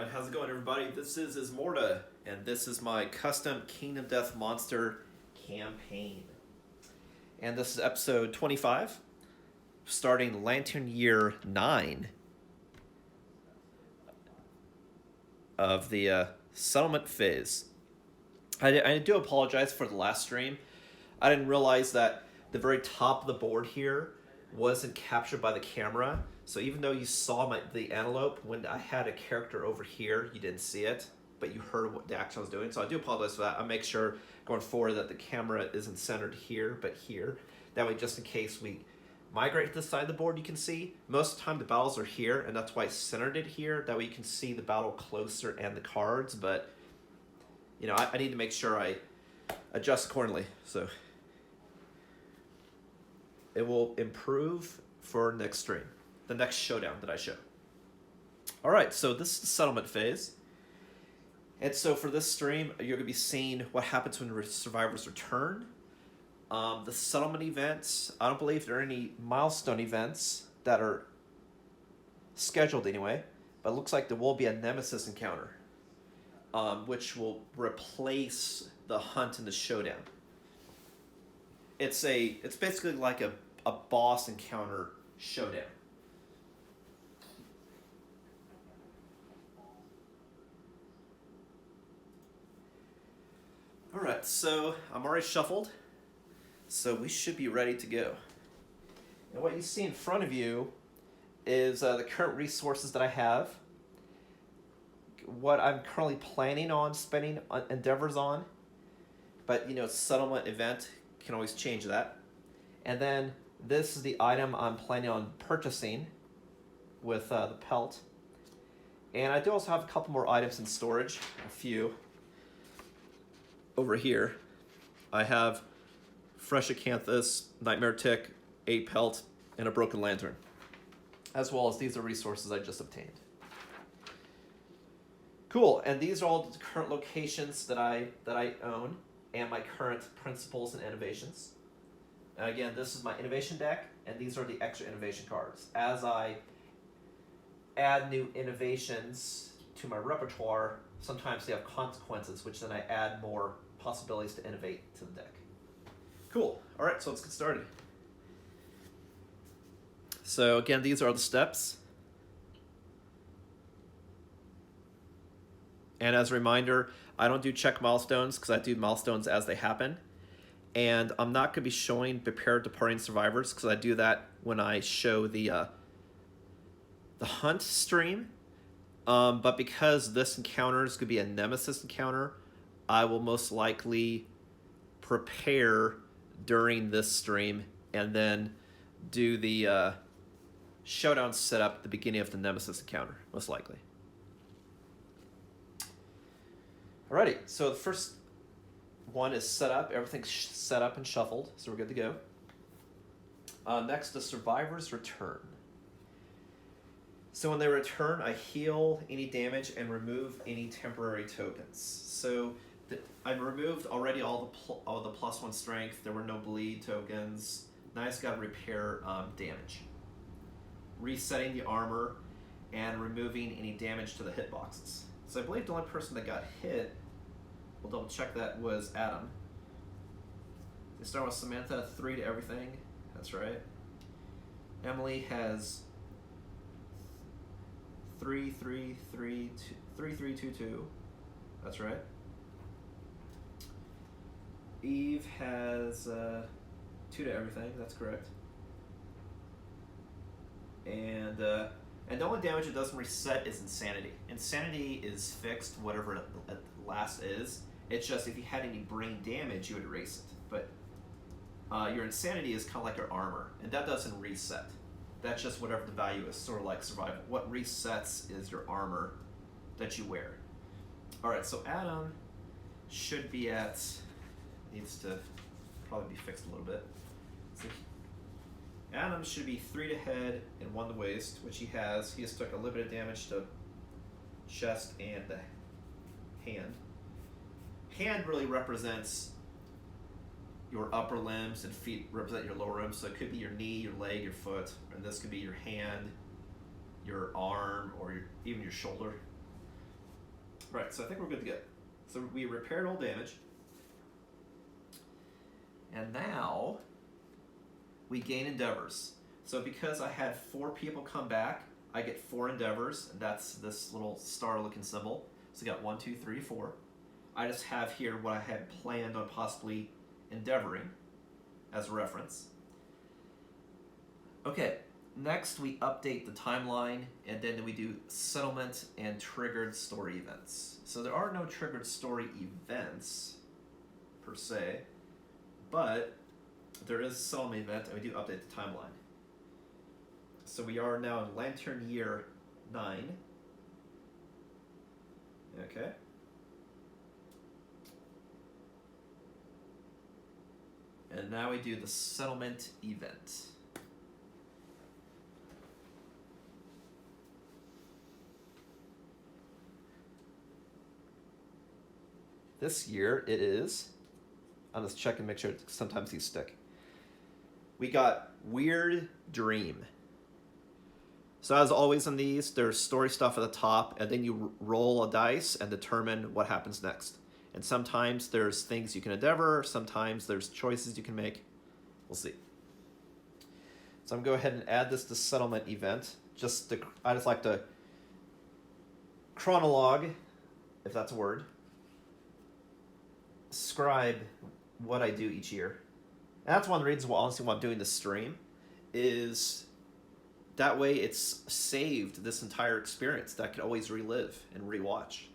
Alright, how's it going, everybody? This is Ismortah, and this is my custom Kingdom Death Monster campaign. And this is episode 25, starting Lantern Year 9 of the settlement phase. I do apologize for the last stream. I didn't realize that the very top of the board here wasn't captured by the camera. So even though you saw the antelope, when I had a character over here, you didn't see it, but you heard what the action I was doing. So I do apologize for that. I'll make sure going forward that the camera isn't centered here, but here. That way, just in case we migrate to this side of the board, you can see. Most of the time the battles are here, and that's why I centered it here. That way you can see the battle closer and the cards, but you know, I need to make sure I adjust accordingly. So it will improve for next stream. The next showdown that I show. Alright, so this is the settlement phase. And so for this stream, you're going to be seeing what happens when survivors return. The settlement events, I don't believe there are any milestone events that are scheduled anyway, but it looks like there will be a Nemesis Encounter, which will replace the hunt and the showdown. It's basically like a boss encounter showdown. Alright, so I'm already shuffled, so we should be ready to go. And what you see in front of you is the current resources that I have, what I'm currently planning on spending endeavors on, but you know, settlement event can always change that. And then this is the item I'm planning on purchasing with the pelt. And I do also have a couple more items in storage, a few. Over here, I have fresh acanthus, nightmare tick, 8 pelt, and a broken lantern, as well as these are resources I just obtained. Cool, and these are all the current locations that I own and my current principles and innovations. And again, this is my innovation deck, and these are the extra innovation cards. As I add new innovations to my repertoire, sometimes they have consequences, which then I add more possibilities to innovate to the deck. Cool. All right, so let's get started. So again, these are the steps. And as a reminder, I don't do check milestones because I do milestones as they happen. And I'm not going to be showing prepared departing survivors because I do that when I show the hunt stream. But because this encounter is going to be a Nemesis encounter, I will most likely prepare during this stream and then do the showdown setup at the beginning of the Nemesis encounter, most likely. Alrighty, so the first one is set up. Everything's set up and shuffled, so we're good to go. Next, the survivors return. So when they return, I heal any damage and remove any temporary tokens. So I've removed already all the +1 strength. There were no bleed tokens. Now I just got to repair damage. Resetting the armor and removing any damage to the hitboxes. So I believe the only person that got hit, we'll double check that, was Adam. They start with Samantha, 3 to everything. That's right. Emily has 3, 3, 3, 2, 3, 2, 2. That's right. Eve has 2 to everything. That's correct. And the only damage it doesn't reset is Insanity. Insanity is fixed, whatever it last is. It's just if you had any brain damage, you would erase it. But your Insanity is kind of like your armor, and that doesn't reset. That's just whatever the value is, sort of like survival. What resets is your armor that you wear. Alright, so Adam should be at, needs to probably be fixed a little bit. So Adam should be 3 to head and 1 to waist, which he has. He has took a little bit of damage to chest and the hand. Hand really represents your upper limbs, and feet represent your lower limbs. So it could be your knee, your leg, your foot, and this could be your hand, your arm, or even your shoulder. Right, so I think we're good to go. So we repaired all damage. And now we gain endeavors. So because I had 4 people come back, I get 4 endeavors, and that's this little star-looking symbol. So we got 1, 2, 3, 4. I just have here what I had planned on possibly endeavoring as a reference. Okay, next we update the timeline, and then we do settlement and triggered story events. So there are no triggered story events, per se, but there is a settlement event, and we do update the timeline. So we are now in Lantern Year 9. Okay. And now we do the settlement event. This year it is, I'll just check and make sure, sometimes these stick. We got Weird Dream. So as always in these, there's story stuff at the top, and then you roll a dice and determine what happens next. And sometimes there's things you can endeavor, sometimes there's choices you can make. We'll see. So I'm going to go ahead and add this to settlement event. I just like to chronologue, if that's a word, scribe what I do each year. And that's one of the reasons why, honestly, why I'm doing this stream, is that way it's saved this entire experience that I can always relive and rewatch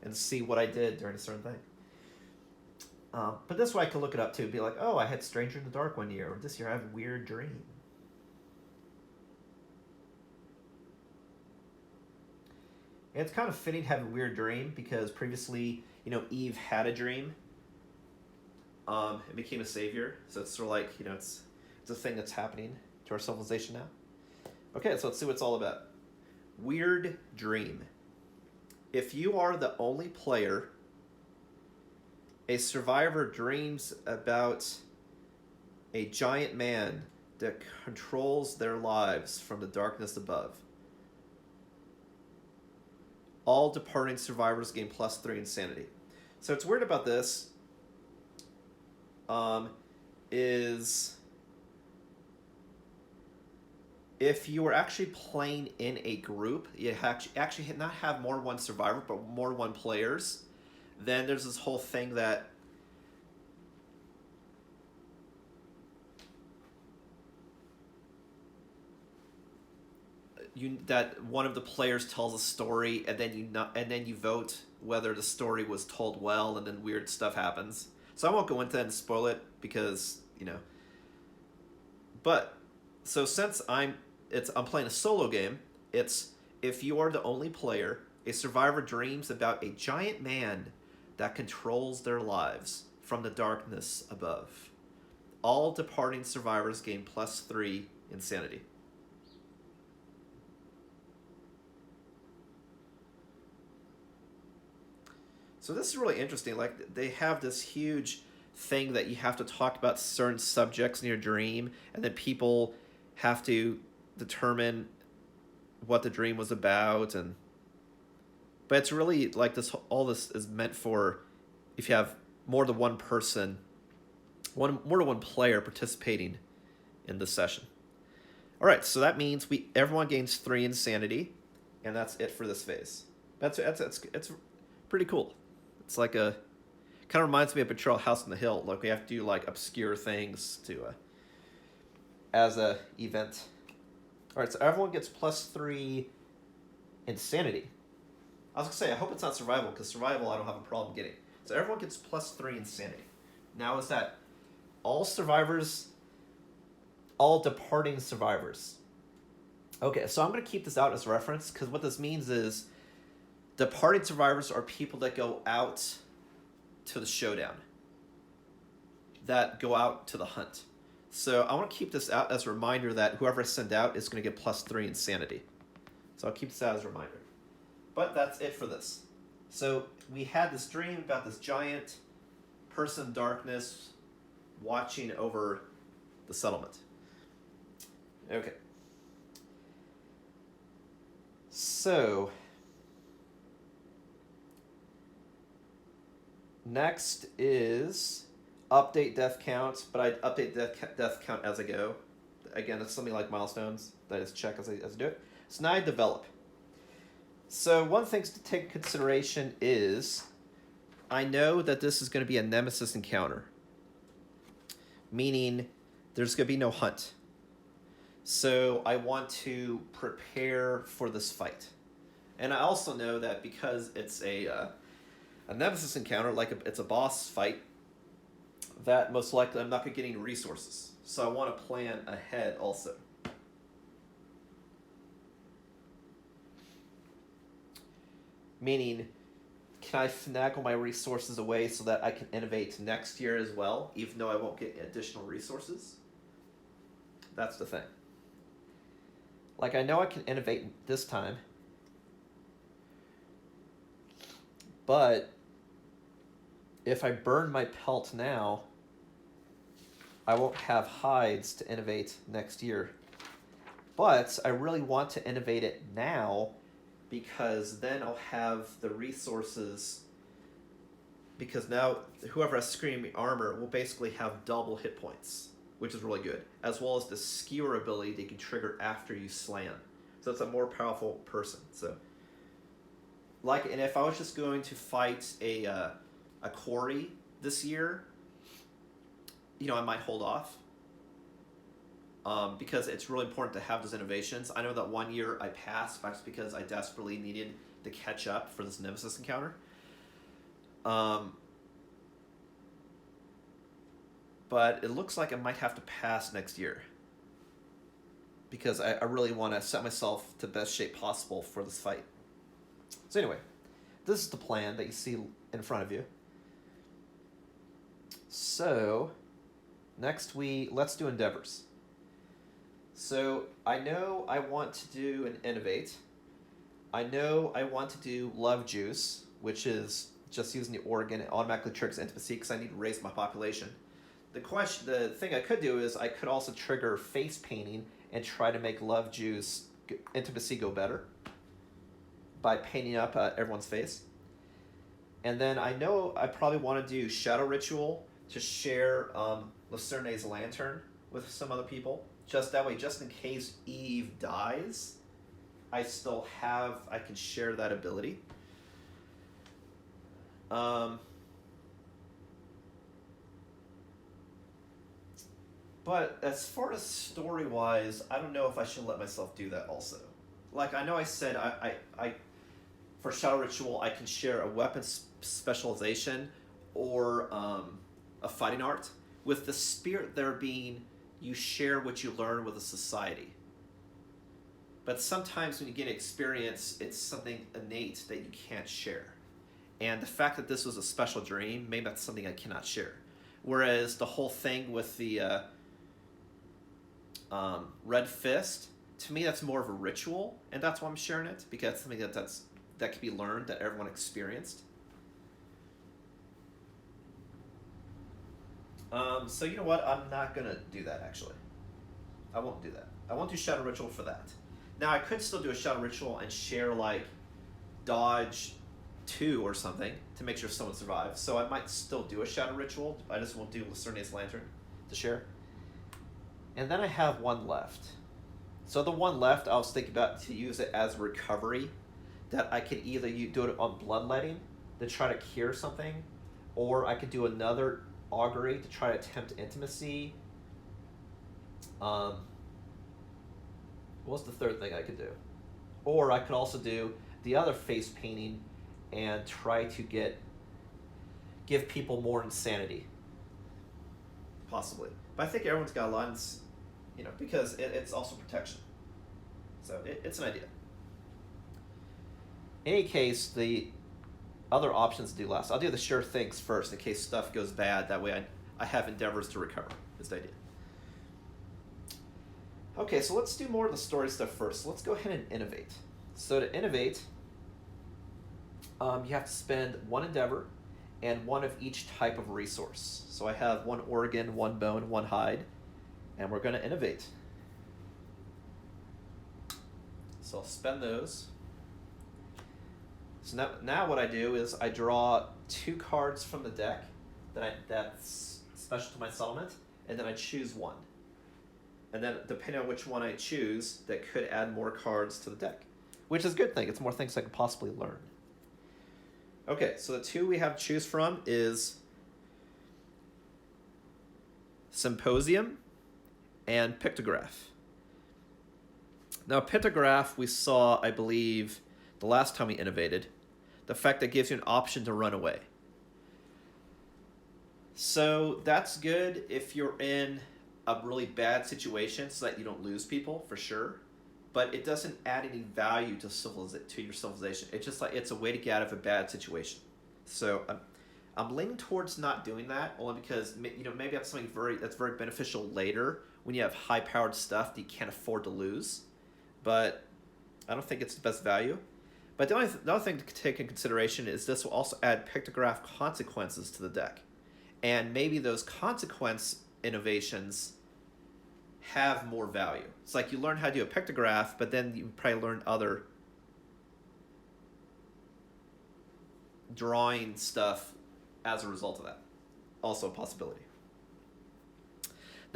and see what I did during a certain thing. But this way I can look it up too, be like, oh, I had Stranger in the Dark one year, or this year I have Weird Dream. And it's kind of fitting to have a weird dream because previously, Eve had a dream. It became a savior, so it's sort of like, it's a thing that's happening to our civilization now. Okay, so let's see what it's all about. Weird Dream. If you are the only player, a survivor dreams about a giant man that controls their lives from the darkness above. All departing survivors gain +3 insanity. So what's weird about this is if you were actually playing in a group, you actually not have more than one survivor, but more than one players, then there's this whole thing that that one of the players tells a story, and then you vote whether the story was told well, and then weird stuff happens. So I won't go into that and spoil it because But so since I'm playing a solo game, it's if you are the only player, a survivor dreams about a giant man that controls their lives from the darkness above. All departing survivors gain +3 insanity. So this is really interesting. Like, they have this huge thing that you have to talk about certain subjects in your dream, and then people have to determine what the dream was about. But it's really like this. All this is meant for if you have more than one person, more than one player participating in the session. All right, so that means everyone gains 3 insanity, and that's it for this phase. It's pretty cool. It's like kind of reminds me of Betrayal House on the Hill. Like, we have to do like obscure things as a event. All right, so everyone gets +3 insanity. I was gonna say, I hope it's not survival, because survival I don't have a problem getting. So everyone gets +3 insanity. Now is that all survivors, all departing survivors? Okay, so I'm gonna keep this out as reference, because what this means is departing survivors are people that go out to the showdown, that go out to the hunt. So I want to keep this out as a reminder that whoever I send out is going to get +3 insanity. So I'll keep this out as a reminder. But that's it for this. So we had this dream about this giant person in darkness watching over the settlement. Okay. So Next is update death count, but I update death count as I go. Again, it's something like milestones that I just check as I do it. So now I develop. So one thing to take into consideration is I know that this is going to be a Nemesis Encounter, meaning there's going to be no hunt. So I want to prepare for this fight. And I also know that because it's a Nemesis Encounter, like it's a boss fight, that most likely I'm not going to get any resources. So I want to plan ahead also. Meaning, can I finagle my resources away so that I can innovate next year as well, even though I won't get additional resources? That's the thing. Like, I know I can innovate this time, but if I burn my pelt now, I won't have hides to innovate next year. But I really want to innovate it now because then I'll have the resources, because now whoever has Screaming Armor will basically have double hit points, which is really good, as well as the skewer ability they can trigger after you slam. So it's a more powerful person. So, like, and if I was just going to fight a quarry this year, you know, I might hold off. Because it's really important to have those innovations. I know that one year I passed, that's because I desperately needed to catch up for this Nemesis Encounter. But it looks like I might have to pass next year, because I really want to set myself to best shape possible for this fight. So anyway, this is the plan that you see in front of you. So next let's do endeavors. So I know I want to do an innovate. I know I want to do love juice, which is just using the organ. It automatically triggers intimacy because I need to raise my population. The thing I could do is I could also trigger face painting and try to make love juice intimacy go better by painting up everyone's face. And then I know I probably want to do shadow ritual to share Lucerne's lantern with some other people. Just that way, just in case Eve dies, I can share that ability. But as far as story-wise, I don't know if I should let myself do that also. Like, I know I said I for Shadow Ritual, I can share a weapon specialization or a fighting art, with the spirit there being you share what you learn with a society. But sometimes when you get experience, it's something innate that you can't share. And the fact that this was a special dream, maybe that's something I cannot share. Whereas the whole thing with the Red Fist, to me that's more of a ritual, and that's why I'm sharing it, because it's something that can be learned, that everyone experienced. So you know what? I'm not going to do that, actually. I won't do that. I won't do Shadow Ritual for that. Now, I could still do a Shadow Ritual and share, like, Dodge 2 or something to make sure someone survives. So I might still do a Shadow Ritual. I just won't do Lucerne's Lantern to share. And then I have one left. So the one left, I was thinking about to use it as recovery, that I could either do it on bloodletting to try to cure something, or I could do another augury to try to attempt intimacy. What's the third thing I could do? Or I could also do the other face painting and try to give people more insanity. Possibly. But I think everyone's got lines, you know, because it's also protection. So it's an idea. In any case, the other options do last. I'll do the sure things first in case stuff goes bad. That way I have endeavors to recover, is the idea. Okay, so let's do more of the story stuff first. Let's go ahead and innovate. So to innovate, you have to spend one endeavor and one of each type of resource. So I have one organ, one bone, one hide, and we're going to innovate. So I'll spend those. So now what I do is I draw 2 cards from the deck that's special to my settlement, and then I choose one. And then depending on which one I choose, that could add more cards to the deck, which is a good thing. It's more things I could possibly learn. Okay, so the 2 we have to choose from is Symposium and Pictograph. Now, Pictograph we saw, I believe, the last time we innovated, the fact that it gives you an option to run away. So that's good if you're in a really bad situation so that you don't lose people, for sure. But it doesn't add any value to your civilization. It's just like it's a way to get out of a bad situation. So I'm leaning towards not doing that, only because maybe that's something that's very beneficial later when you have high-powered stuff that you can't afford to lose. But I don't think it's the best value. But the other thing to take into consideration is this will also add pictograph consequences to the deck. And maybe those consequence innovations have more value. It's like you learn how to do a pictograph, but then you probably learn other drawing stuff as a result of that. Also a possibility.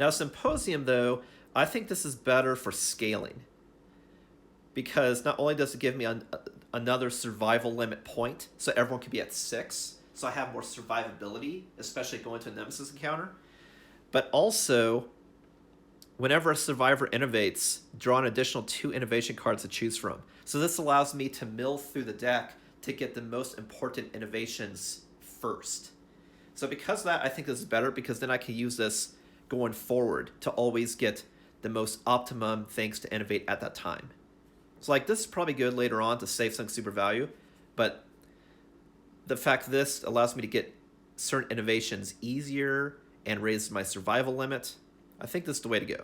Now, Symposium, though, I think this is better for scaling, because not only does it give me another survival limit point, so everyone can be at 6, so I have more survivability, especially going to a Nemesis encounter, but also, whenever a survivor innovates, draw an additional 2 innovation cards to choose from. So this allows me to mill through the deck to get the most important innovations first. So because of that, I think this is better, because then I can use this going forward to always get the most optimum things to innovate at that time. So like this is probably good later on to save some super value, but the fact this allows me to get certain innovations easier and raise my survival limit, I think this is the way to go.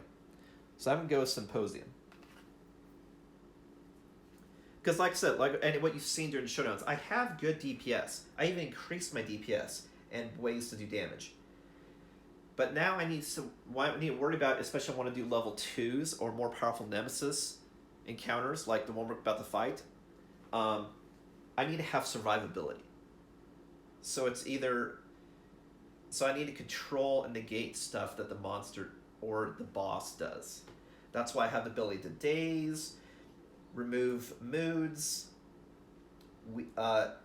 So I'm going to go with Symposium. Because like I said, and what you've seen during the showdowns, I have good DPS. I even increased my DPS and ways to do damage. But now I need to worry about, especially if I want to do level 2s or more powerful Nemesis encounters, like the one we're about to fight. I need to have survivability. So it's so I need to control and negate stuff that the monster or the boss does. That's why I have the ability to daze, remove moods,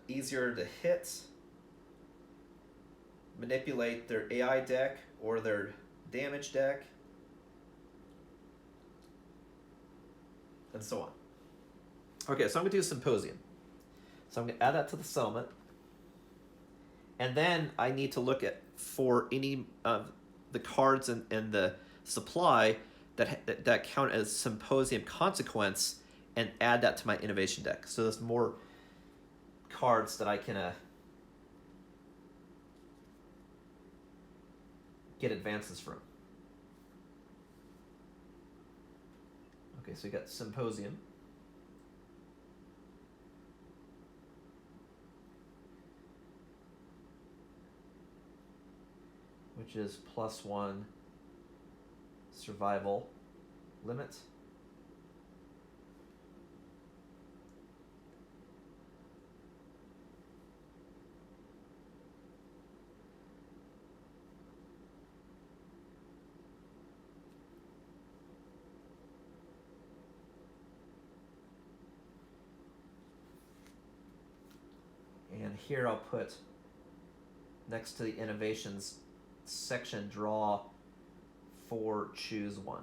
easier to hit, manipulate their AI deck or their damage deck, and so on. Okay, so I'm going to do Symposium. So I'm going to add that to the settlement. And then I need to look for any of the cards and the supply that count as Symposium consequence and add that to my innovation deck. So there's more cards that I can get advances from. Okay, so we got Symposium. Which is +1 survival limit. And here I'll put, next to the innovations section, draw 4, choose 1,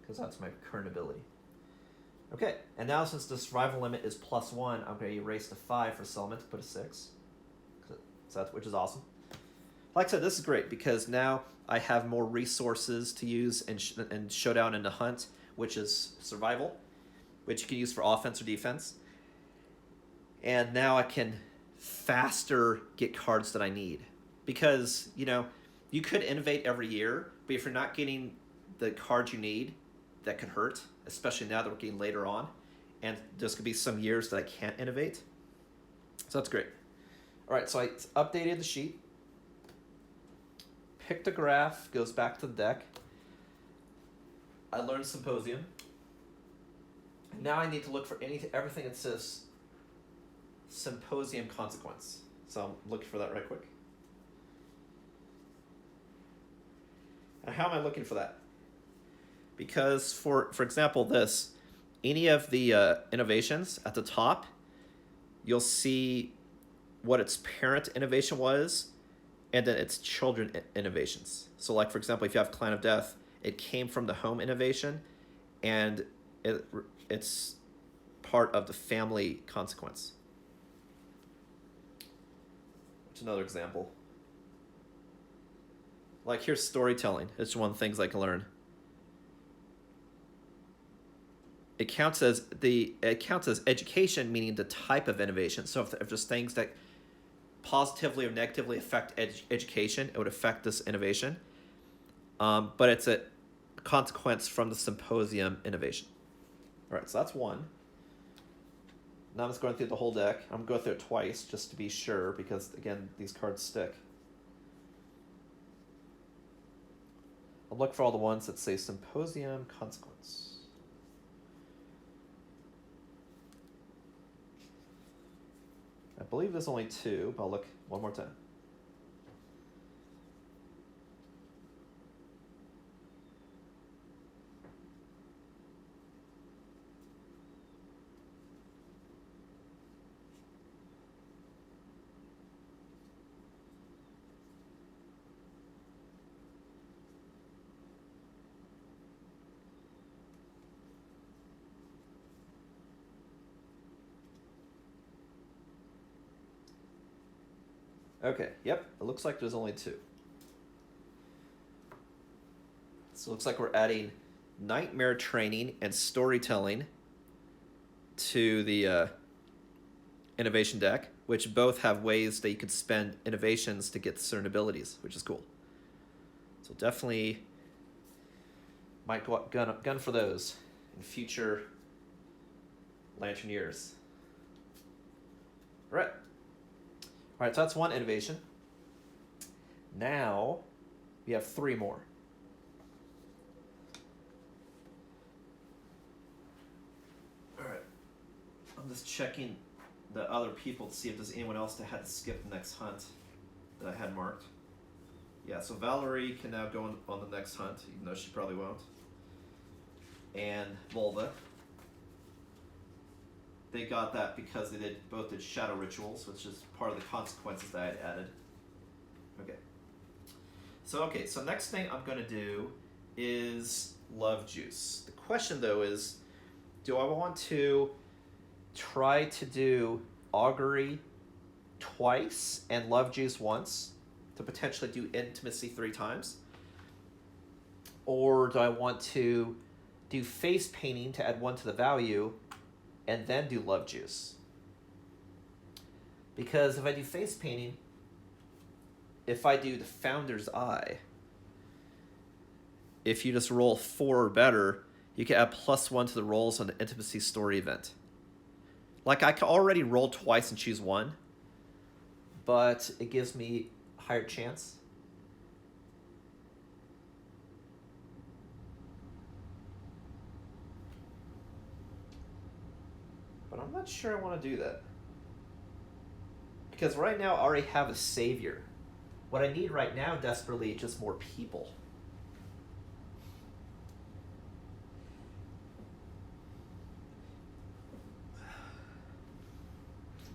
because that's my current ability. Okay, and now since the survival limit is +1, I'm going to erase the 5 for settlement to put a 6, which is awesome. Like I said, this is great because now I have more resources to use in Showdown and the Hunt, which is survival, which you can use for offense or defense. And now I can faster get cards that I need. Because, you could innovate every year, but if you're not getting the cards you need, that could hurt, especially now that we're getting later on. And there's going to be some years that I can't innovate. So that's great. All right, so I updated the sheet. Pictograph goes back to the deck. I learned Symposium. Now I need to look for everything that says Symposium consequence. So I'm looking for that right quick. And how am I looking for that? Because for example, any of the innovations at the top, you'll see what its parent innovation was, and then its children innovations. So like, for example, if you have Clan of Death, it came from the home innovation, and it's part of the family consequence. Which is another example. Like, here's storytelling. It's one of the things I can learn. It counts as education, meaning the type of innovation. So if there's things that positively or negatively affect education, it would affect this innovation. But it's a consequence from the symposium innovation. All right, so that's one. Now I'm just going through the whole deck. I'm going to go through it twice just to be sure, because again, these cards stick. I'll look for all the ones that say symposium consequence. I believe there's only two, but I'll look one more time. Okay, yep, it looks like there's only two. So it looks like we're adding nightmare training and storytelling to the innovation deck, which both have ways that you could spend innovations to get certain abilities, which is cool. So definitely might go up gun for those in future Lantern years. All right. All right, so that's one innovation. Now we have three more. All right. I'm just checking the other people to see if there's anyone else that had to skip the next hunt that I had marked. Yeah, so Valerie can now go on the next hunt, even though she probably won't. And Volva. They got that because they both did shadow rituals, which is part of the consequences that I had added. Okay, so next thing I'm going to do is Love Juice. The question, though, is do I want to try to do Augury twice and Love Juice once to potentially do Intimacy 3 times? Or do I want to do Face Painting to add 1 to the value and then do Love Juice? Because if I do Face Painting, if I do the Founder's Eye, if you just roll 4 or better, you can add +1 to the rolls on the Intimacy Story event. Like, I can already roll twice and choose 1, but it gives me a higher chance. But I'm not sure I want to do that. Because right now I already have a savior. What I need right now desperately is just more people.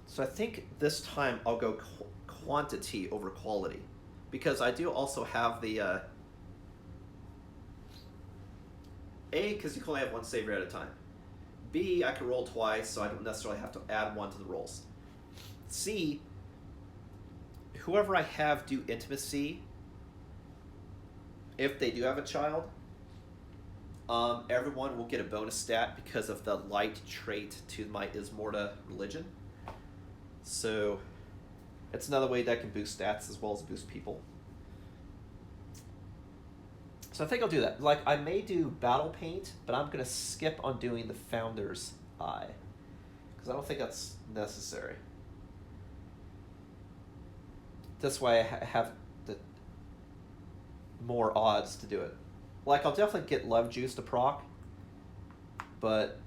So I think this time I'll go quantity over quality. Because I do also have the... A, because you can only have 1 savior at a time. B, I can roll twice, so I don't necessarily have to add 1 to the rolls. C, whoever I have do Intimacy, if they do have a child, everyone will get a bonus stat because of the light trait to my Ismortah religion. So it's another way that can boost stats as well as boost people. So I think I'll do that. Like, I may do Battle Paint, but I'm going to skip on doing the Founder's Eye, because I don't think that's necessary. This way I have the more odds to do it. Like, I'll definitely get Love Juice to proc, but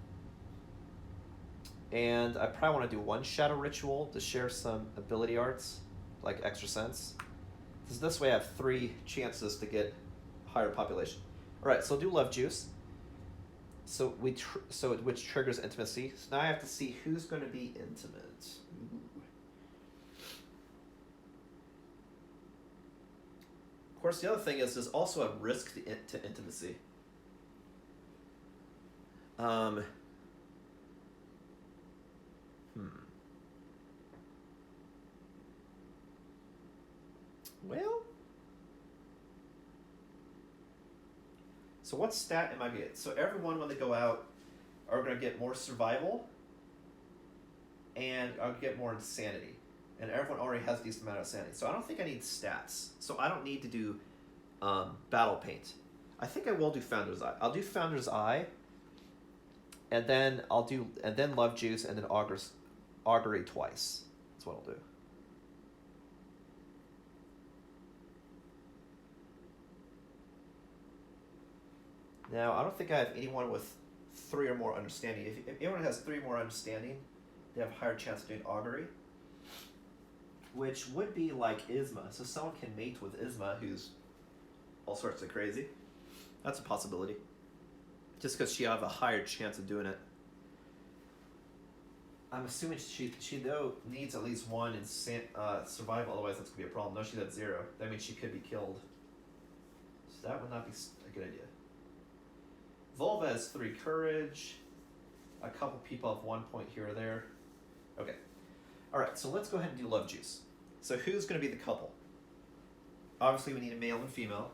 And I probably want to do one Shadow Ritual to share some ability arts, like extra sense. Because this way I have 3 chances to get higher population. Alright, so I'll do Love Juice. So which triggers intimacy. So now I have to see who's going to be intimate. Ooh. Of course, the other thing is there's also a risk to intimacy. Well, so what stat am I getting? So everyone, when they go out, are going to get more survival, and I'll get more insanity. And everyone already has a decent amount of sanity. So I don't think I need stats. So I don't need to do Battle Paint. I think I will do Founder's Eye. I'll do Founder's Eye, and then Love Juice, and then Augury twice. That's what I'll do. Now, I don't think I have anyone with 3 or more understanding. If anyone has 3 or more understanding, they have a higher chance of doing Augury, which would be like Isma. So someone can mate with Isma, who's all sorts of crazy. That's a possibility. Just because she have a higher chance of doing it. I'm assuming she though needs at least 1 in survival, otherwise that's going to be a problem. No, she's at 0. That means she could be killed. So that would not be a good idea. Volva has 3 courage. A couple people have 1 point here or there. Okay. Alright, so let's go ahead and do Love Juice. So who's going to be the couple? Obviously we need a male and female.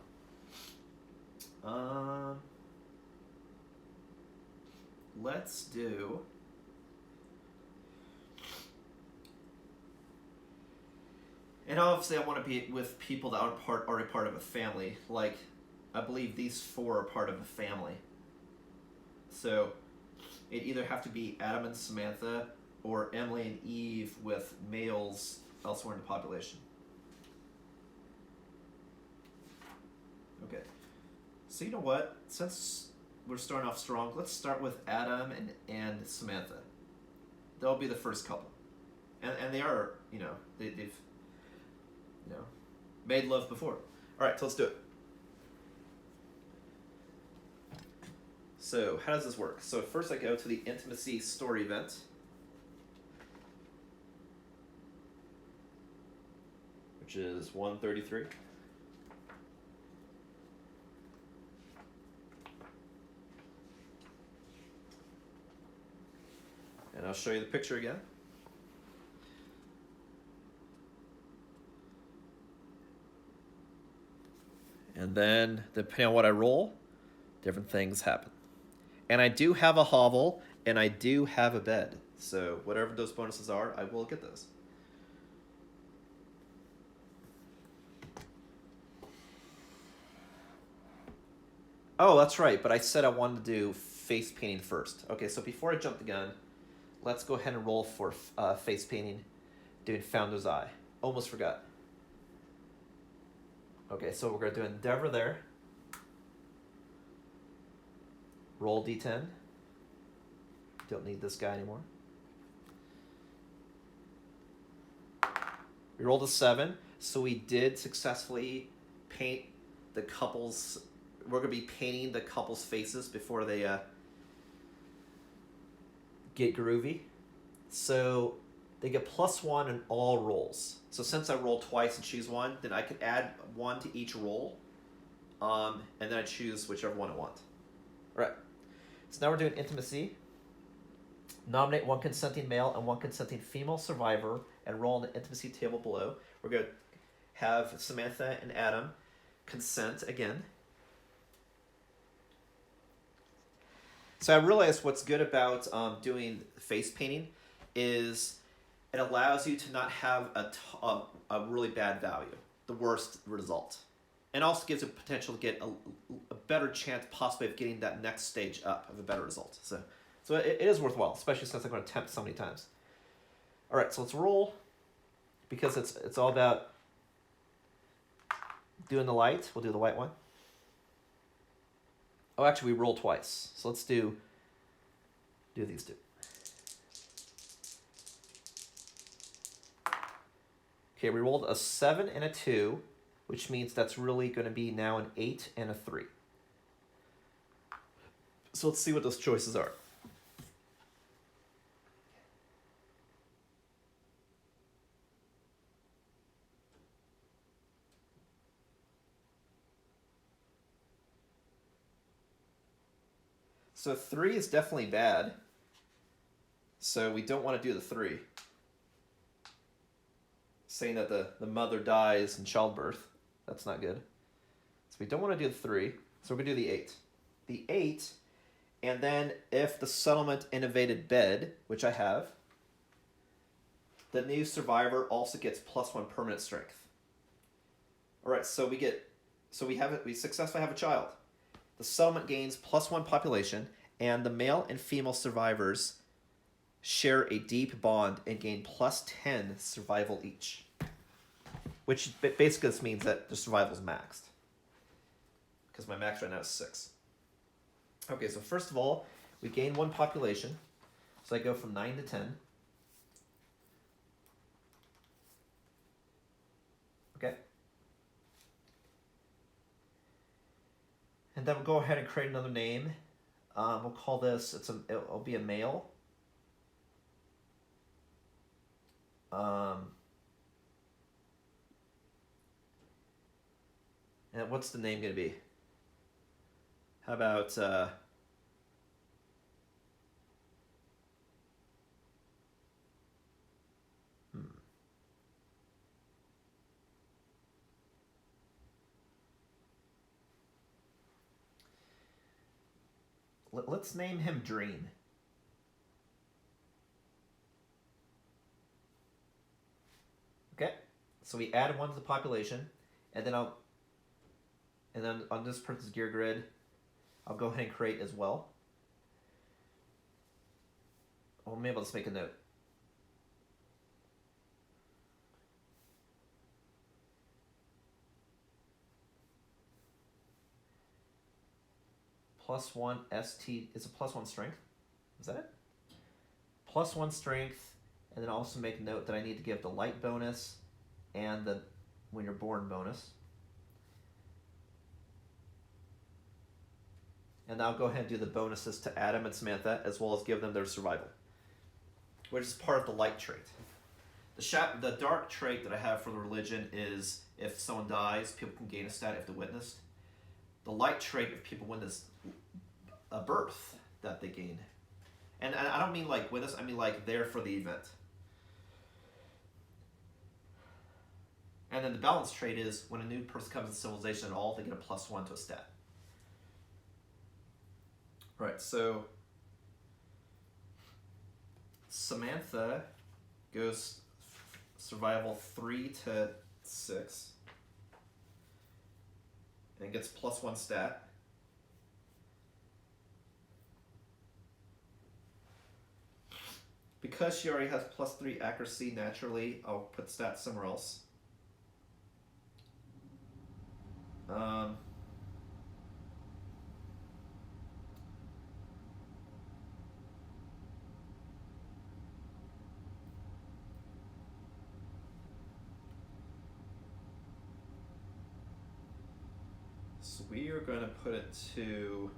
Let's do... And obviously I want to be with people that are already part of a family. Like, I believe these 4 are part of a family. So it either have to be Adam and Samantha or Emily and Eve with males elsewhere in the population. Okay. So you know what? Since we're starting off strong, let's start with Adam and Samantha. They'll be the first couple. And they are, they've made love before. Alright, so let's do it. So, how does this work? So first I go to the Intimacy Story event. Which is 133. And I'll show you the picture again. And then, depending on what I roll, different things happen. And I do have a hovel, and I do have a bed. So whatever those bonuses are, I will get those. Oh, that's right, but I said I wanted to do face painting first. Okay, so before I jump the gun, let's go ahead and roll for face painting, doing Founder's Eye. Almost forgot. Okay, so we're going to do Endeavor there. Roll D10. Don't need this guy anymore. We rolled a 7, so we did successfully paint the couples. We're going to be painting the couples' faces before they get groovy. So they get +1 in all rolls. So since I rolled twice and choose 1, then I could add 1 to each roll, and then I choose whichever one I want. All right. So now we're doing Intimacy. Nominate 1 consenting male and 1 consenting female survivor and roll on the Intimacy table below. We're going to have Samantha and Adam consent again. So I realized what's good about doing face painting is it allows you to not have a really bad value, the worst result. And also gives you potential to get a better chance possibly of getting that next stage up of a better result. So it is worthwhile, especially since I'm going to attempt so many times. All right, so let's roll, because it's all about doing the light. We'll do the white one. Oh, actually, we roll twice. So let's do these 2. Okay, we rolled a 7 and a 2, which means that's really going to be now an 8 and a 3. So let's see what those choices are. So 3 is definitely bad. So we don't want to do the 3. Saying that the mother dies in childbirth. That's not good. So we don't want to do the 3. So we're going to do the 8. The 8, and then if the settlement innovated bed, which I have, the new survivor also gets +1 permanent strength. All right, so we successfully have a child. The settlement gains +1 population, and the male and female survivors share a deep bond and gain +10 survival each. Which basically this means that the survival is maxed. Because my max right now is 6. Okay, so first of all, we gain 1 population. So I go from 9 to 10. Okay. And then we'll go ahead and create another name. We'll call this, it'll be a male. And what's the name going to be? How about, let's name him Dream. Okay, so we add 1 to the population, and then on this person's gear grid, I'll go ahead and create as well. Oh, maybe I'll just make a note. +1 ST, it's a +1 strength. Is that it? +1 strength, and then also make note that I need to give the light bonus and the when you're born bonus. And I'll go ahead and do the bonuses to Adam and Samantha, as well as give them their survival, which is part of the light trait. The dark trait that I have for the religion is if someone dies, people can gain a stat if they witnessed. The light trait, if people witness a birth, that they gain. And I don't mean like witness, I mean like there for the event. And then the balance trait is when a new person comes to civilization at all, they get a +1 to a stat. Right, so Samantha goes survival 3 to 6 and gets +1 stat. Because she already has +3 accuracy naturally, I'll put stat somewhere else. So we are going to put it to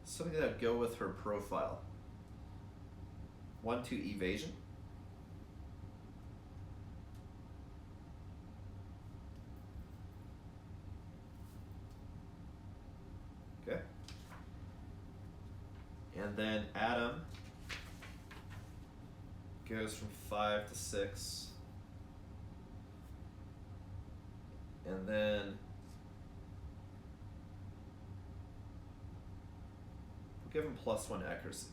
something that would go with her profile. 1 to evasion. Okay. And then Adam goes from 5 to 6. And then we'll give him +1 accuracy.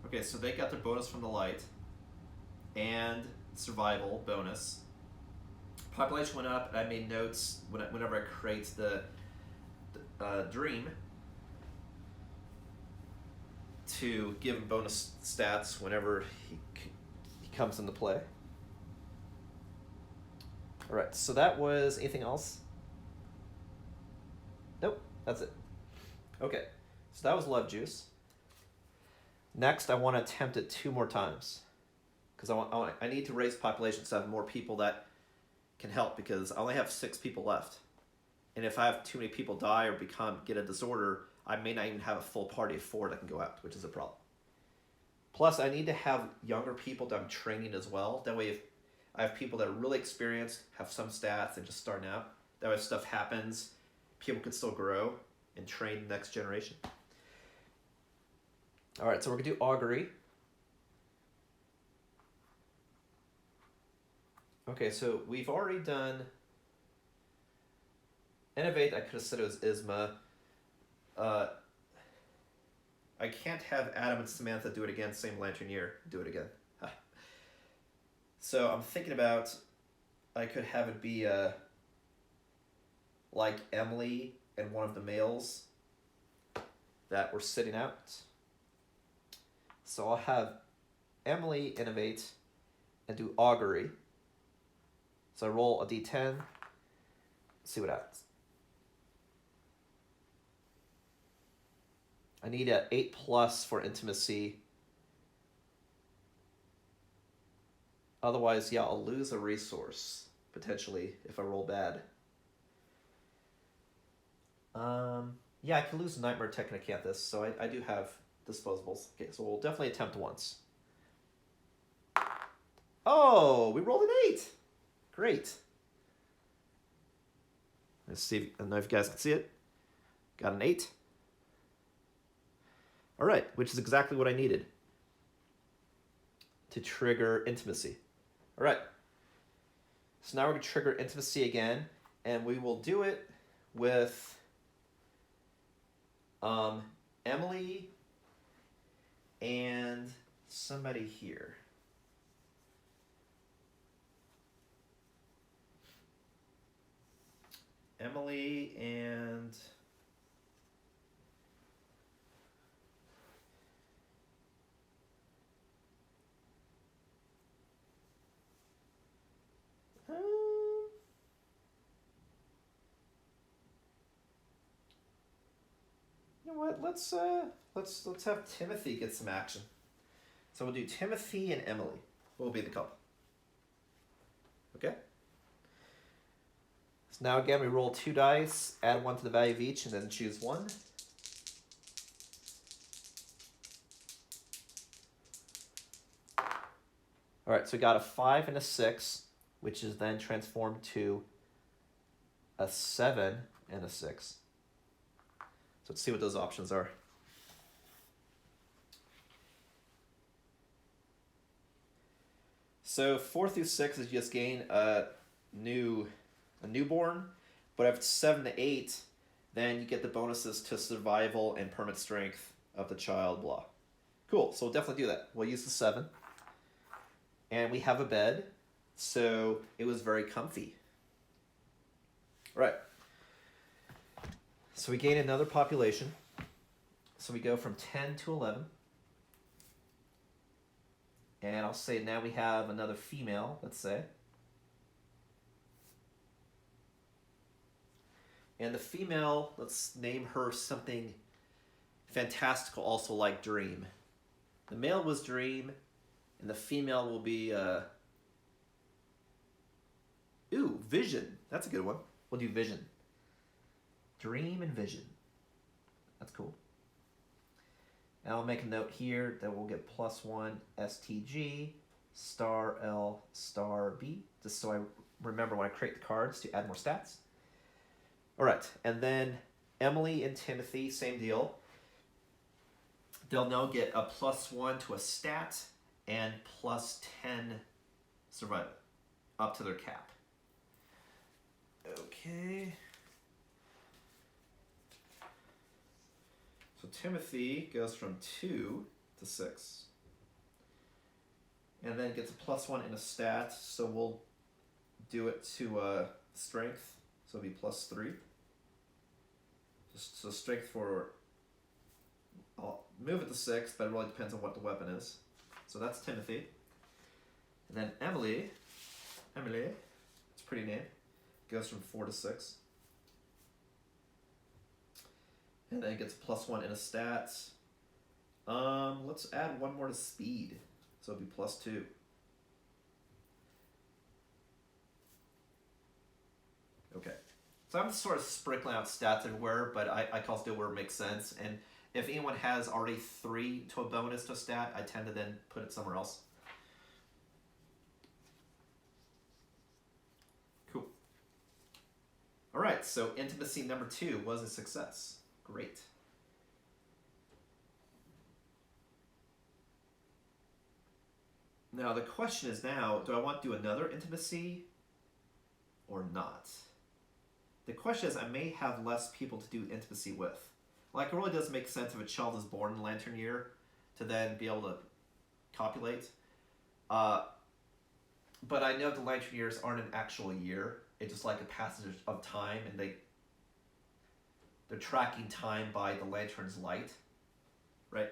Okay, so they got their bonus from the light and survival bonus. Population went up, and I made notes whenever I create the dream to give him bonus stats whenever he comes into play. All right, so that was anything else? Nope, that's it. Okay, so that was Love Juice. Next, I want to attempt it 2 more times because I need to raise population so I have more people that can help, because I only have 6 people left, and if I have too many people die or get a disorder, I may not even have a full party of 4 that can go out, which is a problem. Plus, I need to have younger people that I'm training as well. That way, if I have people that are really experienced, have some stats, and just starting out, that way if stuff happens, people can still grow and train the next generation. All right, so we're going to do augury. Okay, so we've already done innovate. I could have said it was Isma. I can't have Adam and Samantha do it again, same lantern year, do it again. So I'm thinking about, I could have it be like Emily and one of the males that were sitting out. So I'll have Emily innovate and do augury. So I roll a d10, see what happens. I need an 8+ for intimacy. Otherwise, yeah, I'll lose a resource, potentially, if I roll bad. Yeah, I can lose a Nightmare Technicanthus, so I do have disposables. Okay, so we'll definitely attempt once. Oh, we rolled an 8! Great. Let's see if, I don't know if you guys can see it. Got an 8. All right, which is exactly what I needed to trigger intimacy. All right. So now we're going to trigger intimacy again, and we will do it with Emily and somebody here. Emily and you know what? Let's have Timothy get some action. So we'll do Timothy and Emily. Will be the couple. Okay. So now again, we roll 2 dice, add 1 to the value of each, and then choose 1. All right, so we got a 5 and a 6, which is then transformed to a 7 and a 6. So let's see what those options are. So 4 through 6 is just gain a newborn, but if it's 7 to 8, then you get the bonuses to survival and permanent strength of the child, blah. Cool, so we'll definitely do that. We'll use the 7. And we have a bed, so it was very comfy. Right. So we gain another population. So we go from 10 to 11. And I'll say now we have another female, let's say. And the female, let's name her something fantastical, also like Dream. The male was Dream, and the female will be, Vision. That's a good one. We'll do Vision. Dream and Vision. That's cool. And I'll make a note here that we'll get +1 STG star L star B, just so I remember when I create the cards to add more stats. All right, and then Emily and Timothy, same deal. They'll now get a +1 to a stat and +10 survival, up to their cap. Okay. So Timothy goes from 2 to 6. And then gets a +1 in a stat, so we'll do it to strength, so it'll be +3. So strength for, I'll move it to 6, but it really depends on what the weapon is. So that's Timothy. And then Emily, it's Pretty name. Goes from 4 to 6. And then it gets +1 in a stats. Let's add 1 more to speed. So it'll be +2. Okay. So I'm sort of sprinkling out stats everywhere, but I can also do where it makes sense. And if anyone has already 3 to a bonus to a stat, I tend to then put it somewhere else. Cool. All right, so intimacy number 2 was a success. Great. Now the question is now, do I want to do another intimacy or not? The question is, I may have less people to do intimacy with. Like, it really does make sense if a child is born in Lantern Year to then be able to copulate. But I know the Lantern Years aren't an actual year. It's just like a passage of time, and they're tracking time by the lantern's light, right?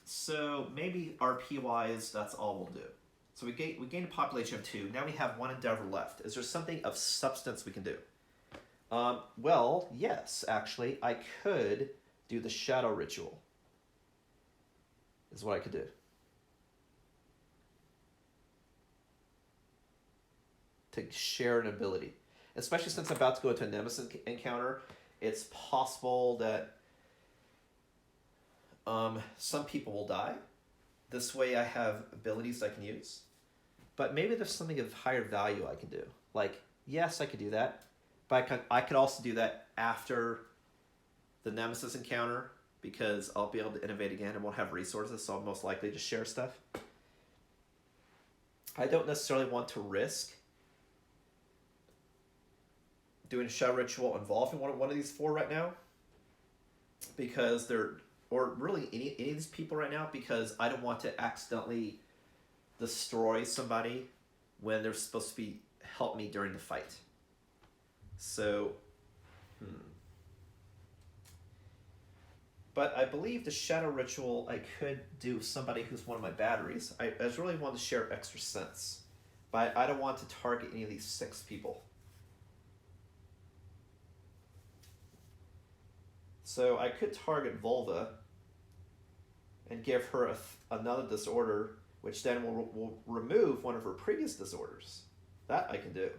So maybe RP-wise, that's all we'll do. So we gained a population of 2. Now we have 1 endeavor left. Is there something of substance we can do? Well, yes, actually. I could do the shadow ritual. Is what I could do. To share an ability. Especially since I'm about to go into a Nemesis Encounter, it's possible that some people will die. This way I have abilities I can use. But maybe there's something of higher value I can do. Like, yes, I could do that. But I could also do that after the Nemesis Encounter, because I'll be able to innovate again and won't have resources, so I'll most likely just share stuff. I don't necessarily want to risk doing a shadow ritual involving one of these 4 right now, because or really any of these people right now, because I don't want to accidentally destroy somebody when they're supposed to be help me during the fight. So, But I believe the shadow ritual I could do somebody who's one of my batteries. I just really want to share extra sense, but I don't want to target any of these 6 people. So I could target Volva and give her another disorder, which then will remove one of her previous disorders. That I can do.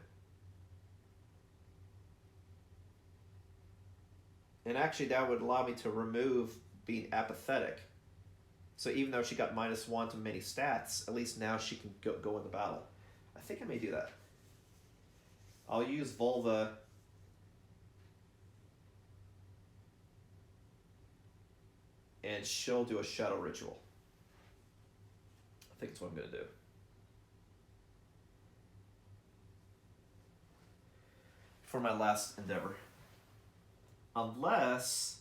And actually that would allow me to remove being apathetic. So even though she got -1 to many stats, at least now she can go into battle. I think I may do that. I'll use Volva and she'll do a shadow ritual. I think that's what I'm going to do. For my last endeavor. Unless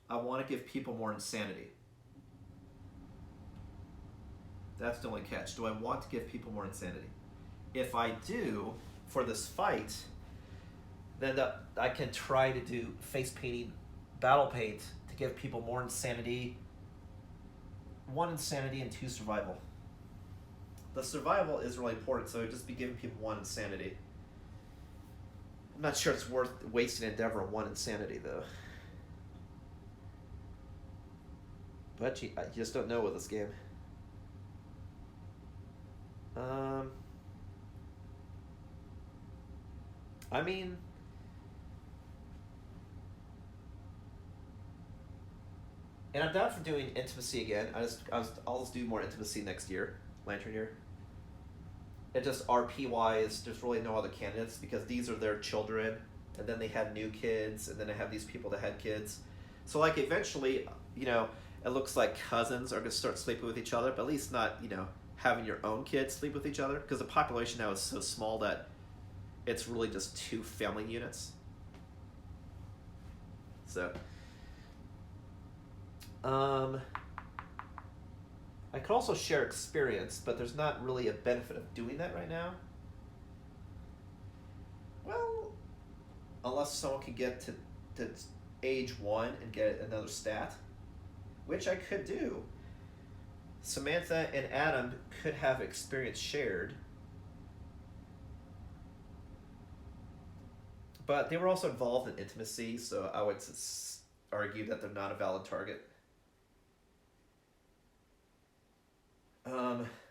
I want to give people more insanity. That's the only catch. Do I want to give people more insanity? If I do, for this fight, then I can try to do face painting, battle paint, to give people more insanity. 1 insanity and 2 survival. The survival is really important, so I'd just be giving people 1 insanity. I'm not sure it's worth wasting endeavor on 1 insanity, though. But you just don't know with this game. I mean, and I'm down for doing intimacy again. I'll just do more intimacy next year, Lantern Year. It just RP-wise, there's really no other candidates, because these are their children, and then they had new kids, and then I have these people that had kids. So like eventually, it looks like cousins are going to start sleeping with each other, but at least not, having your own kids sleep with each other, because the population now is so small that it's really just 2 family units. So, I could also share experience, but there's not really a benefit of doing that right now. Well, unless someone can get to age 1 and get another stat, which I could do. Samantha and Adam could have experience shared, But they were also involved in intimacy, so I would argue that they're not a valid target.